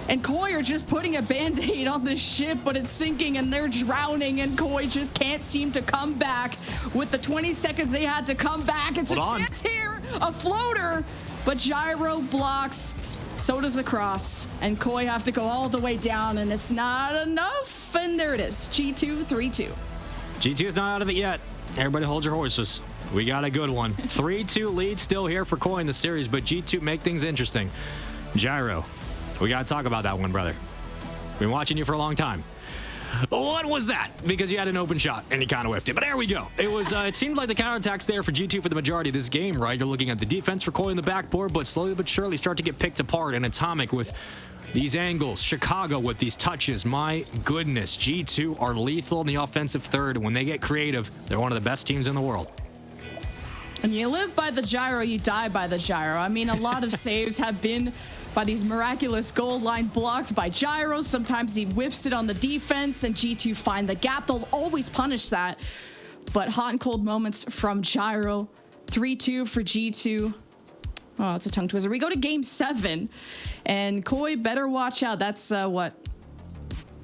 And Koi are just putting a band-aid on this ship, but it's sinking and they're drowning, and Koi just can't seem to come back. With the 20 seconds they had to come back, it's chance here, a floater, but Gyro blocks. So does the cross, and Koi have to go all the way down, and it's not enough, and there it is. G2 3-2. G2 is not out of it yet. Everybody hold your horses. We got a good one. 3-2 lead still here for Koi in the series, but G2 make things interesting. Gyro, we got to talk about that one, brother. Been watching you for a long time. What was that? Because you had an open shot and you kind of whiffed it. But there we go. It was. It seemed like the counterattacks there for G2 for the majority of this game, right? You're looking at the defense for Koi in the backboard, but slowly but surely start to get picked apart. And Atomic with these angles. Chicago with these touches. My goodness. G2 are lethal in the offensive third. When they get creative, they're one of the best teams in the world. And you live by the gyro, you die by the gyro. I mean, a lot of saves have been by these miraculous goal line blocks by Gyro. Sometimes he whiffs it on the defense, and G2 find the gap. They'll always punish that. But hot and cold moments from Gyro. 3-2 for G2. Oh, it's a tongue twister. We go to game 7, and Koi better watch out. That's what?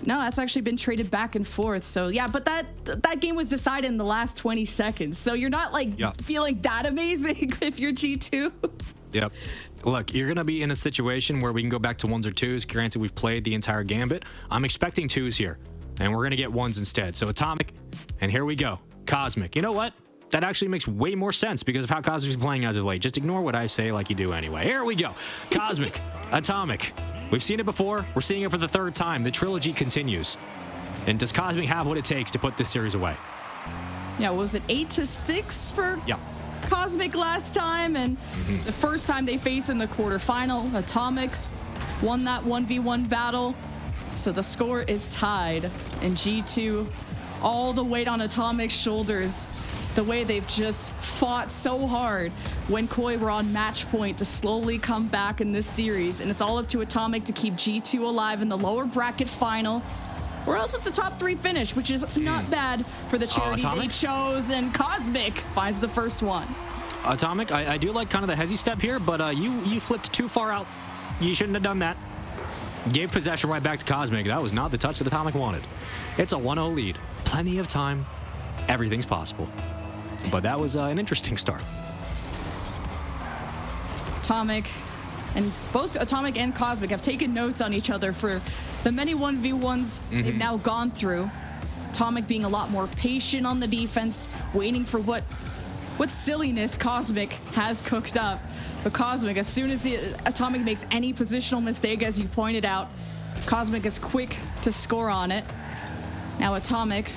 No, that's actually been traded back and forth. So yeah, but that game was decided in the last 20 seconds. So you're not like feeling that amazing if you're G2. Yep. Look, you're going to be in a situation where we can go back to 1s or 2s. Granted, we've played the entire gambit. I'm expecting 2s here, and we're going to get 1s instead. So Atomic, and here we go. Cosmic. You know what? That actually makes way more sense because of how Cosmic's playing as of late. Just ignore what I say like you do anyway. Here we go. Cosmic, Atomic. We've seen it before. We're seeing it for the 3rd time. The trilogy continues. And does Cosmic have what it takes to put this series away? Yeah, was it 8-6 for Cosmic last time? And the first time they faced in the quarterfinal, Atomic won that 1v1 battle. So the score is tied. And G2, all the weight on Atomic's shoulders. The way they've just fought so hard when Koi were on match point to slowly come back in this series. And it's all up to Atomic to keep G2 alive in the lower bracket final. Or else it's a top 3 finish, which is not bad for the charity they chose. And Cosmic finds the first one. Atomic, I do like kind of the hezzy step here, but you flipped too far out. You shouldn't have done that. Gave possession right back to Cosmic. That was not the touch that Atomic wanted. It's a 1-0 lead. Plenty of time. Everything's possible. But that was an interesting start. Atomic, and both Atomic and Cosmic have taken notes on each other for the many 1v1s they've now gone through. Atomic being a lot more patient on the defense, waiting for what silliness Cosmic has cooked up. But Cosmic, as soon as Atomic makes any positional mistake, as you pointed out, Cosmic is quick to score on it. Now Atomic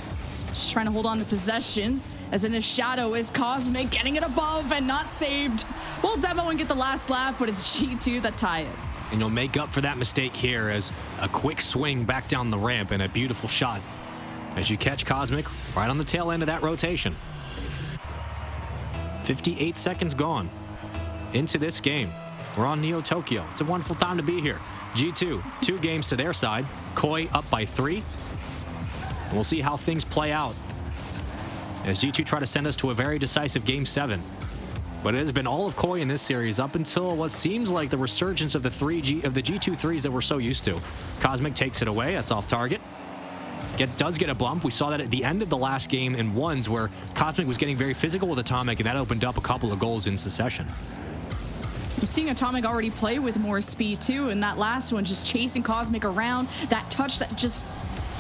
just trying to hold on to possession. As in his shadow is Cosmic, getting it above and not saved. We'll demo and get the last laugh, but it's G2 that tie it. And you'll make up for that mistake here as a quick swing back down the ramp and a beautiful shot as you catch Cosmic right on the tail end of that rotation. 58 seconds gone into this game. We're on Neo Tokyo. It's a wonderful time to be here. G2, 2 games to their side. Koi up by 3. We'll see how things play out as G2 try to send us to a very decisive Game 7. But it has been all of Koi in this series up until what seems like the resurgence of the G2 threes that we're so used to. Cosmic takes it away. That's off target. Does get a bump. We saw that at the end of the last game in ones where Cosmic was getting very physical with Atomic, and that opened up a couple of goals in succession. I'm seeing Atomic already play with more speed too, and that last one just chasing Cosmic around. That touch that just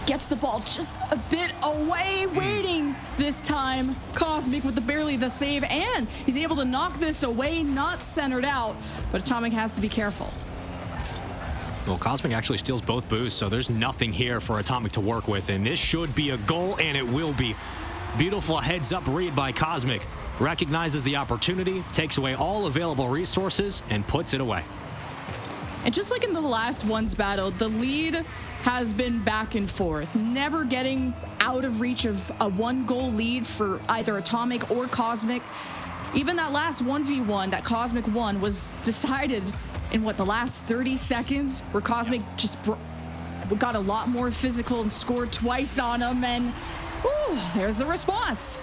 gets the ball just a bit away, waiting this time. Cosmic with barely the save, and he's able to knock this away, not centered out, but Atomic has to be careful. Well, Cosmic actually steals both boosts, so there's nothing here for Atomic to work with, and this should be a goal, and it will be. Beautiful heads-up read by Cosmic. Recognizes the opportunity, takes away all available resources, and puts it away. And just like in the last one's battle, the lead has been back and forth, never getting out of reach of a 1-goal lead for either Atomic or Cosmic. Even that last 1v1 that Cosmic won was decided in the last 30 seconds, where Cosmic just got a lot more physical and scored twice on him, and there's the response.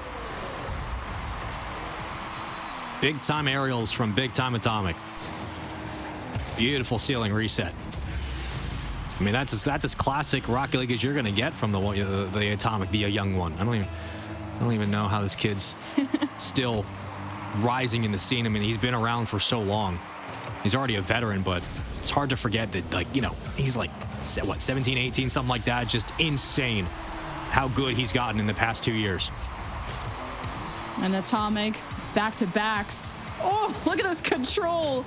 Big time aerials from big time Atomic. Beautiful ceiling reset. I mean, that's as classic Rocket League as you're gonna get from the Atomic, the young one. I don't even know how this kid's still rising in the scene. I mean, he's been around for so long. He's already a veteran, but it's hard to forget that, he's like, what, 17, 18, something like that. Just insane how good he's gotten in the past 2 years. And Atomic back-to-backs. Oh, look at this control.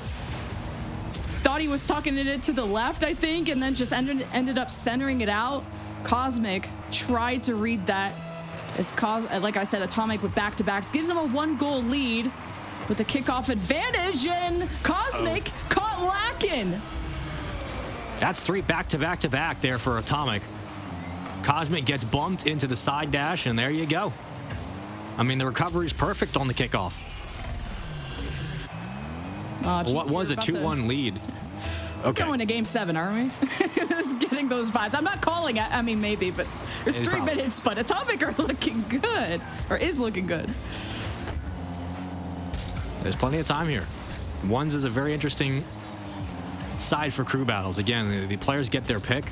Thought he was tucking it to the left, I think, and then just ended up centering it out. Cosmic tried to read that. Like I said, Atomic with back-to-backs gives him a 1-goal lead with a kickoff advantage, and Cosmic caught lacking. That's 3 back-to-back-to-back there for Atomic. Cosmic gets bumped into the side dash, and there you go. I mean, the recovery is perfect on the kickoff. What was a 2-1 lead? Okay. Going to Game 7, aren't we? Just getting those vibes. I'm not calling it. I mean, maybe, but there's 3 minutes. But Atomic are looking good, or is looking good. There's plenty of time here. Ones is a very interesting side for crew battles. Again, the players get their pick.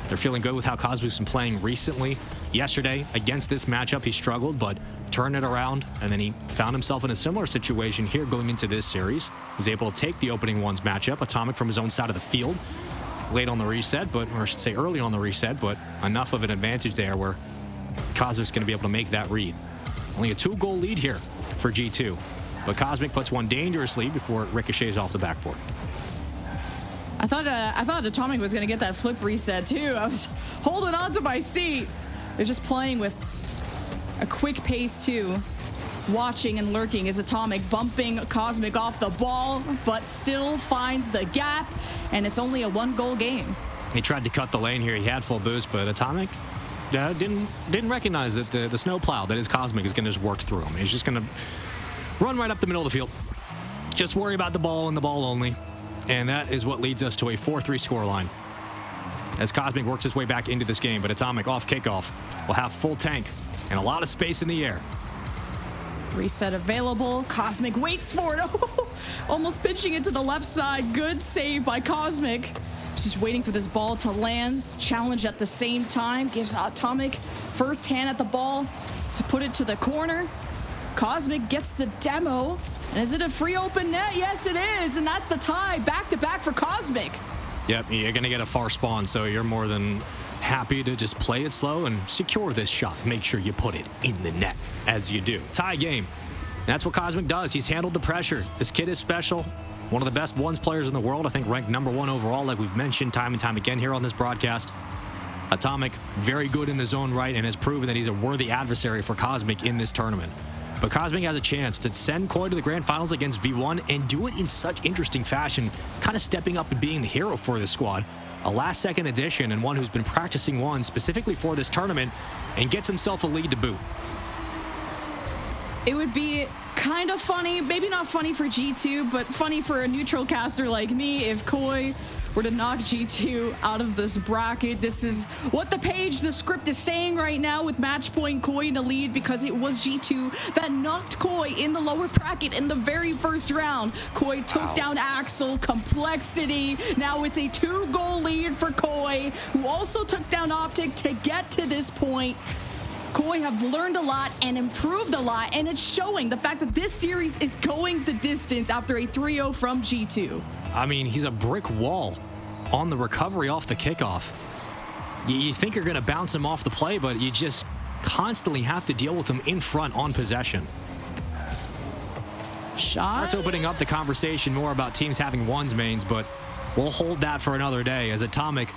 They're feeling good with how Cosmic's been playing recently. Yesterday, against this matchup, he struggled, but turned it around, and then he found himself in a similar situation here going into this series. He was able to take the opening ones matchup, Atomic from his own side of the field, late on the reset, or I should say early on the reset, but enough of an advantage there where Cosmic's going to be able to make that read. Only a 2-goal lead here for G2, but Cosmic puts one dangerously before it ricochets off the backboard. I thought Atomic was going to get that flip reset too. I was holding on to my seat. They're just playing with a quick pace too. Watching and lurking is Atomic bumping Cosmic off the ball, but still finds the gap, and it's only a 1-goal game. He tried to cut the lane here. He had full boost, but Atomic didn't recognize that the snowplow that is Cosmic is going to just work through him. He's just going to run right up the middle of the field. Just worry about the ball and the ball only. And that is what leads us to a 4-3 scoreline as Cosmic works his way back into this game. But Atomic off kickoff will have full tank and a lot of space in the air. Reset available. Cosmic waits for it. Almost pitching it to the left side. Good save by Cosmic. Just waiting for this ball to land. Challenge at the same time. Gives Atomic first hand at the ball to put it to the corner. Cosmic gets the demo. And is it a free open net? Yes, it is. And that's the tie. Back-to-back for Cosmic. Yep, you're going to get a far spawn, so you're more than happy to just play it slow and secure this shot. Make sure you put it in the net as you do. Tie game. That's what Cosmic does. He's handled the pressure. This kid is special. One of the best ones players in the world. I think ranked #1 overall, like we've mentioned time and time again here on this broadcast. Atomic, very good in his own right, and has proven that he's a worthy adversary for Cosmic in this tournament. But Cosmic has a chance to send Koi to the grand finals against V1 and do it in such interesting fashion, kind of stepping up and being the hero for this squad. A last-second addition and one who's been practicing one specifically for this tournament and gets himself a lead to boot. It would be kind of funny, maybe not funny for G2, but funny for a neutral caster like me if Koi were to knock G2 out of this bracket. This is what the script is saying right now, with match point Koi in the lead, because it was G2 that knocked Koi in the lower bracket in the very first round. Koi took down Axel, Complexity. Now it's a 2-goal lead for Koi, who also took down Optic to get to this point. Koi have learned a lot and improved a lot, and it's showing the fact that this series is going the distance after a 3-0 from G2. I mean, he's a brick wall on the recovery off the kickoff. You think you're going to bounce him off the play, but you just constantly have to deal with him in front on possession. Shot. That's opening up the conversation more about teams having ones mains, but we'll hold that for another day, as Atomic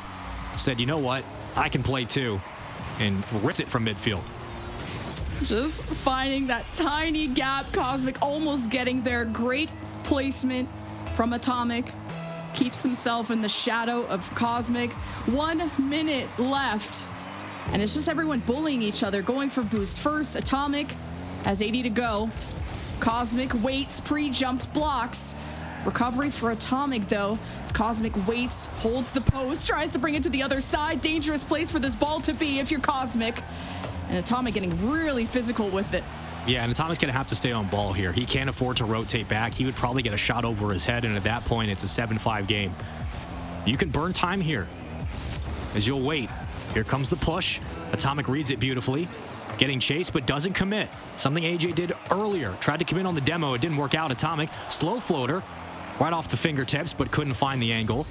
said, you know what, I can play too, and ripped it from midfield. Just finding that tiny gap. Cosmic almost getting there. Great placement from Atomic. Keeps himself in the shadow of Cosmic. 1 minute left. And it's just everyone bullying each other, going for boost first. Atomic has 80 to go. Cosmic waits, pre-jumps, blocks. Recovery for Atomic, though, as Cosmic waits, holds the post, tries to bring it to the other side. Dangerous place for this ball to be if you're Cosmic. And Atomic getting really physical with it. Yeah, and Atomic's going to have to stay on ball here. He can't afford to rotate back. He would probably get a shot over his head, and at that point, it's a 7-5 game. You can burn time here, as you'll wait. Here comes the push. Atomic reads it beautifully. Getting chased, but doesn't commit. Something AJ did earlier. Tried to commit on the demo. It didn't work out. Atomic, slow floater. Right off the fingertips, but couldn't find the angle.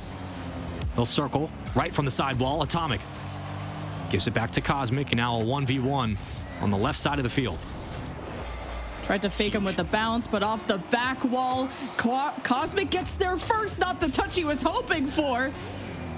They'll circle right from the sidewall. Atomic gives it back to Cosmic, and now a 1v1 on the left side of the field. Tried to fake him with the bounce, but off the back wall. Cosmic gets there first, not the touch he was hoping for.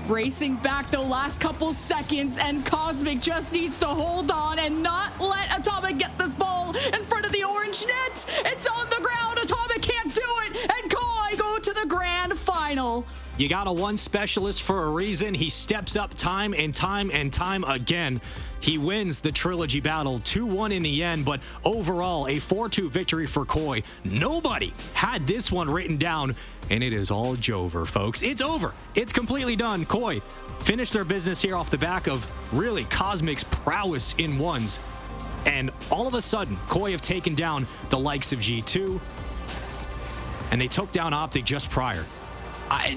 Racing back the last couple seconds, and Cosmic just needs to hold on and not let Atomic get this ball in front of the orange net. It's on the ground. Atomic can't do it, and Koi go to the grand final. You got a one specialist for a reason. He steps up time and time and time again. He wins the trilogy battle 2-1 in the end, but overall a 4-2 victory for Koi. Nobody had this one written down, and it is all Jover, folks. It's over. It's completely done. Koi finished their business here off the back of really Cosmic's prowess in ones. And all of a sudden, Koi have taken down the likes of G2, and they took down Optic just prior.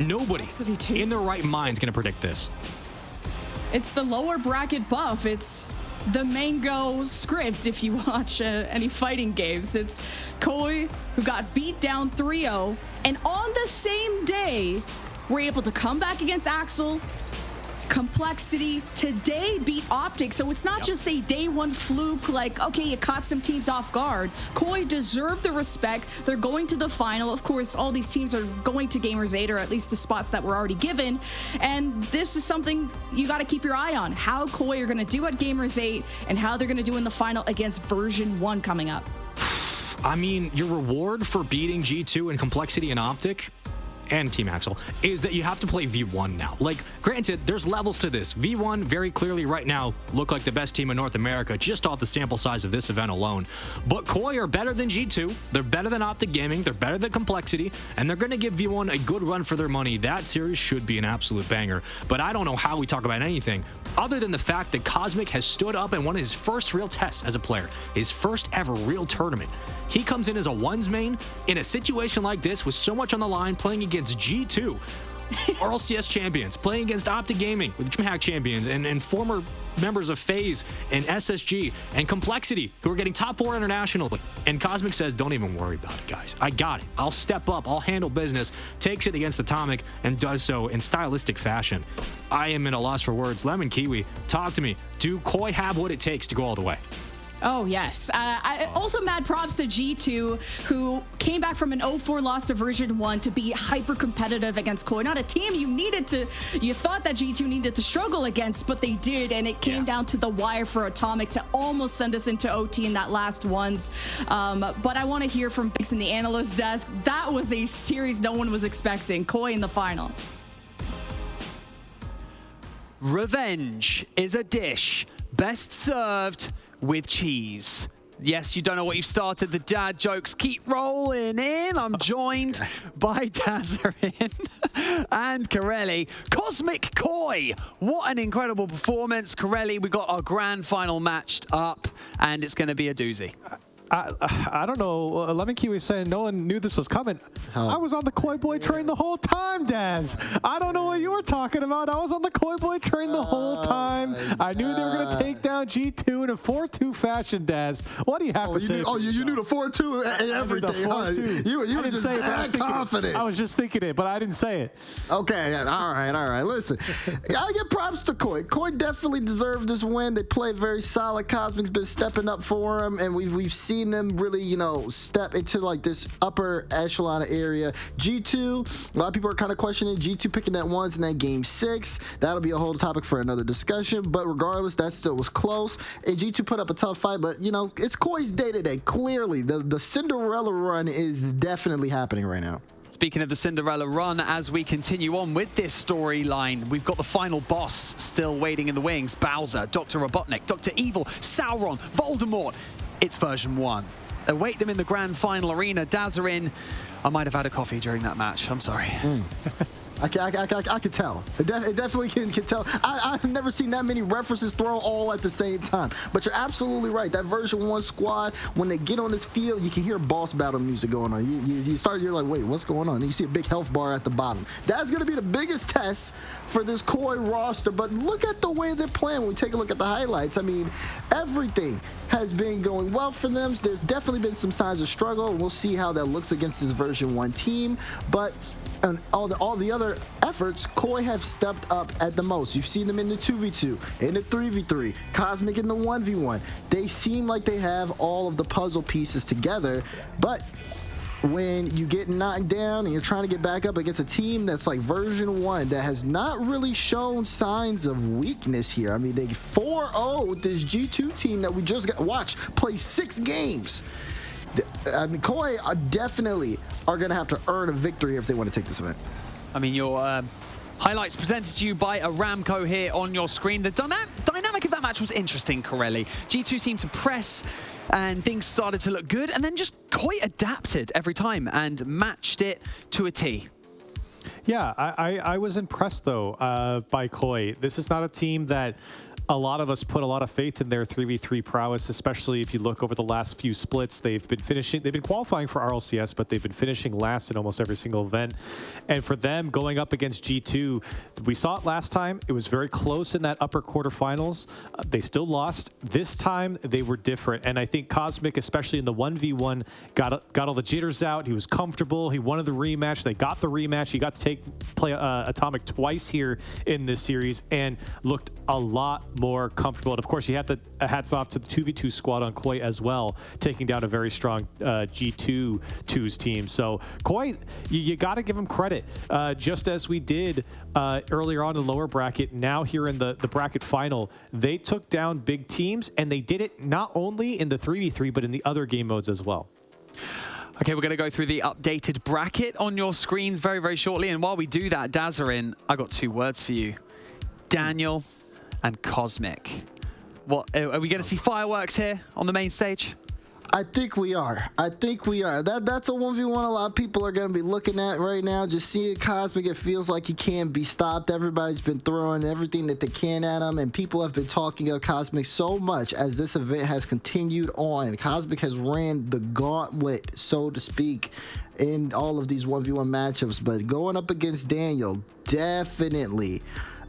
Nobody in their right mind is going to predict this. It's the lower bracket buff. It's the Mango script if you watch any fighting games. It's Koi, who got beat down 3-0, and on the same day, we're able to come back against Axel. Complexity today beat Optic, so it's not just a day one fluke like, okay, you caught some teams off guard. Koi deserve the respect. They're going to the final. Of course, all these teams are going to Gamers 8, or at least the spots that were already given, and this is something you got to keep your eye on, how Koi are going to do at Gamers 8 and how they're going to do in the final against version 1 coming up. I mean, your reward for beating G2 and Complexity and Optic and Team Axel is that you have to play V1 now. Like, granted, there's levels to this. V1 very clearly right now look like the best team in North America just off the sample size of this event alone. But Koi are better than G2. They're better than Optic Gaming. They're better than Complexity, and they're going to give V1 a good run for their money. That series should be an absolute banger. But I don't know how we talk about anything other than the fact that Cosmic has stood up and won his first real test as a player, his first ever real tournament. He comes in as a ones main in a situation like this with so much on the line, playing against G2, RLCS champions, playing against Optic Gaming, with DreamHack champions, and former members of FaZe and SSG and Complexity, who are getting top 4 internationally. And Cosmic says, don't even worry about it, guys. I got it. I'll step up. I'll handle business. Takes it against Atomic and does so in stylistic fashion. I am in a loss for words. Lemon Kiwi, talk to me. Do Koi have what it takes to go all the way? Oh, yes. Also, mad props to G2, who came back from an 0-4 loss to version 1 to be hyper competitive against Koi. Not a team you thought that G2 needed to struggle against, but they did, and it came down to the wire for Atomic to almost send us into OT in that last ones. But I want to hear from Biggs in the analyst desk. That was a series no one was expecting. Koi in the final. Revenge is a dish best served with cheese. Yes, you don't know what you've started. The dad jokes keep rolling in. I'm joined by Dazarin and Corelli. Cosmic Koi. What an incredible performance. Corelli, we got our grand final matched up, and it's going to be a doozy. I don't know. Lemon Kiwi saying no one knew this was coming. I was on the Koi Boy train the whole time, Daz. I don't know what you were talking about. I was on the Koi Boy train the whole time. I knew they were going to take down G2 in a 4-2 fashion, Daz. What do you have to say? You knew the 4-2 and everything, huh? You were just that confident. I was just thinking it, but I didn't say it. Okay, all right. Listen, I get props to Koi. Koi definitely deserved this win. They played very solid. Cosmic's been stepping up for him, and we've seen them really, step into like this upper echelon area. G2, a lot of people are kind of questioning G2 picking that ones in that game 6. That'll be a whole topic for another discussion, but regardless, that still was close. And G2 put up a tough fight, but it's Koi's day to day. Clearly, the Cinderella run is definitely happening right now. Speaking of the Cinderella run, as we continue on with this storyline, we've got the final boss still waiting in the wings. Bowser, Dr. Robotnik, Dr. Evil, Sauron, Voldemort. It's version 1. Await them in the grand final arena. Dazarin, I might have had a coffee during that match. I'm sorry. I can tell. It definitely can tell. I've never seen that many references thrown all at the same time. But you're absolutely right. That version 1 squad, when they get on this field, you can hear boss battle music going on. You're like, wait, what's going on? And you see a big health bar at the bottom. That's going to be the biggest test for this Koi roster. But look at the way they're playing when we take a look at the highlights. I mean, everything has been going well for them. There's definitely been some signs of struggle, and we'll see how that looks against this version 1 team. But and all the other efforts, Koi have stepped up at the most. You've seen them in the 2v2, in the 3v3, Cosmic in the 1v1. They seem like they have all of the puzzle pieces together, but when you get knocked down and you're trying to get back up against a team that's like version 1 that has not really shown signs of weakness here. I mean, they 4-0 with this G2 team that we just got watch play 6 games. I mean, Koi definitely are going to have to earn a victory if they want to take this event. I mean, your highlights presented to you by Aramco here on your screen. The dynamic of that match was interesting, Corelli. G2 seemed to press and things started to look good, and then just Koi adapted every time and matched it to a T. Yeah, I was impressed, though, by Koi. This is not a team that a lot of us put a lot of faith in their 3v3 prowess, especially if you look over the last few splits. They've been qualifying for RLCS, but they've been finishing last in almost every single event. And for them going up against G2, we saw it last time. It was very close in that upper quarterfinals. They still lost. This time they were different. And I think Cosmic, especially in the 1v1, got all the jitters out. He was comfortable. He wanted the rematch. They got the rematch. He got to play Atomic twice here in this series and looked a lot more comfortable. And of course, you have to hats off to the 2v2 squad on Koi as well, taking down a very strong G2's team. So Koi, you got to give him credit. Just as we did earlier on in the lower bracket, now here in the bracket final, they took down big teams, and they did it not only in the 3v3, but in the other game modes as well. Okay, we're going to go through the updated bracket on your screens very, very shortly. And while we do that, Dazarin, I got 2 words for you. Daniel and Cosmic. What, are we going to see fireworks here on the main stage? I think we are. That's a 1v1 a lot of people are going to be looking at right now. Just seeing Cosmic, it feels like he can't be stopped. Everybody's been throwing everything that they can at him, and people have been talking of Cosmic so much as this event has continued on. Cosmic has ran the gauntlet, so to speak, in all of these 1v1 matchups. But going up against Daniel, definitely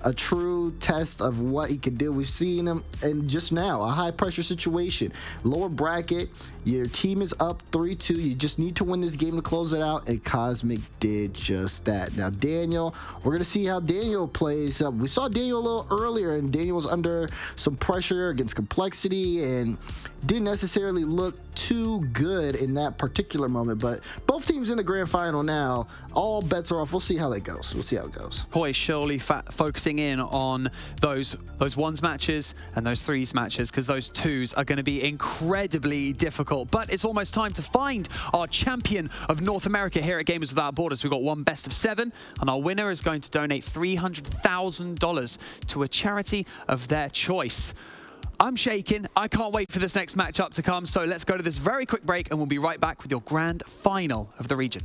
a true test of what he can do. We've seen him in just now, a high pressure situation. Lower bracket, your team is up 3-2. You just need to win this game to close it out, and Cosmic did just that. Now, Daniel, we're going to see how Daniel plays. We saw Daniel a little earlier, and Daniel was under some pressure against Complexity and didn't necessarily look too good in that particular moment. But both teams in the grand final now, all bets are off. We'll see how that goes. We'll see how it goes. Koi surely focusing in on those ones matches and those threes matches, because those twos are going to be incredibly difficult. But it's almost time to find our champion of North America here at Gamers Without Borders. We've got one best of 7, and our winner is going to donate $300,000 to a charity of their choice. I'm shaking. I can't wait for this next matchup to come. So let's go to this very quick break and we'll be right back with your grand final of the region.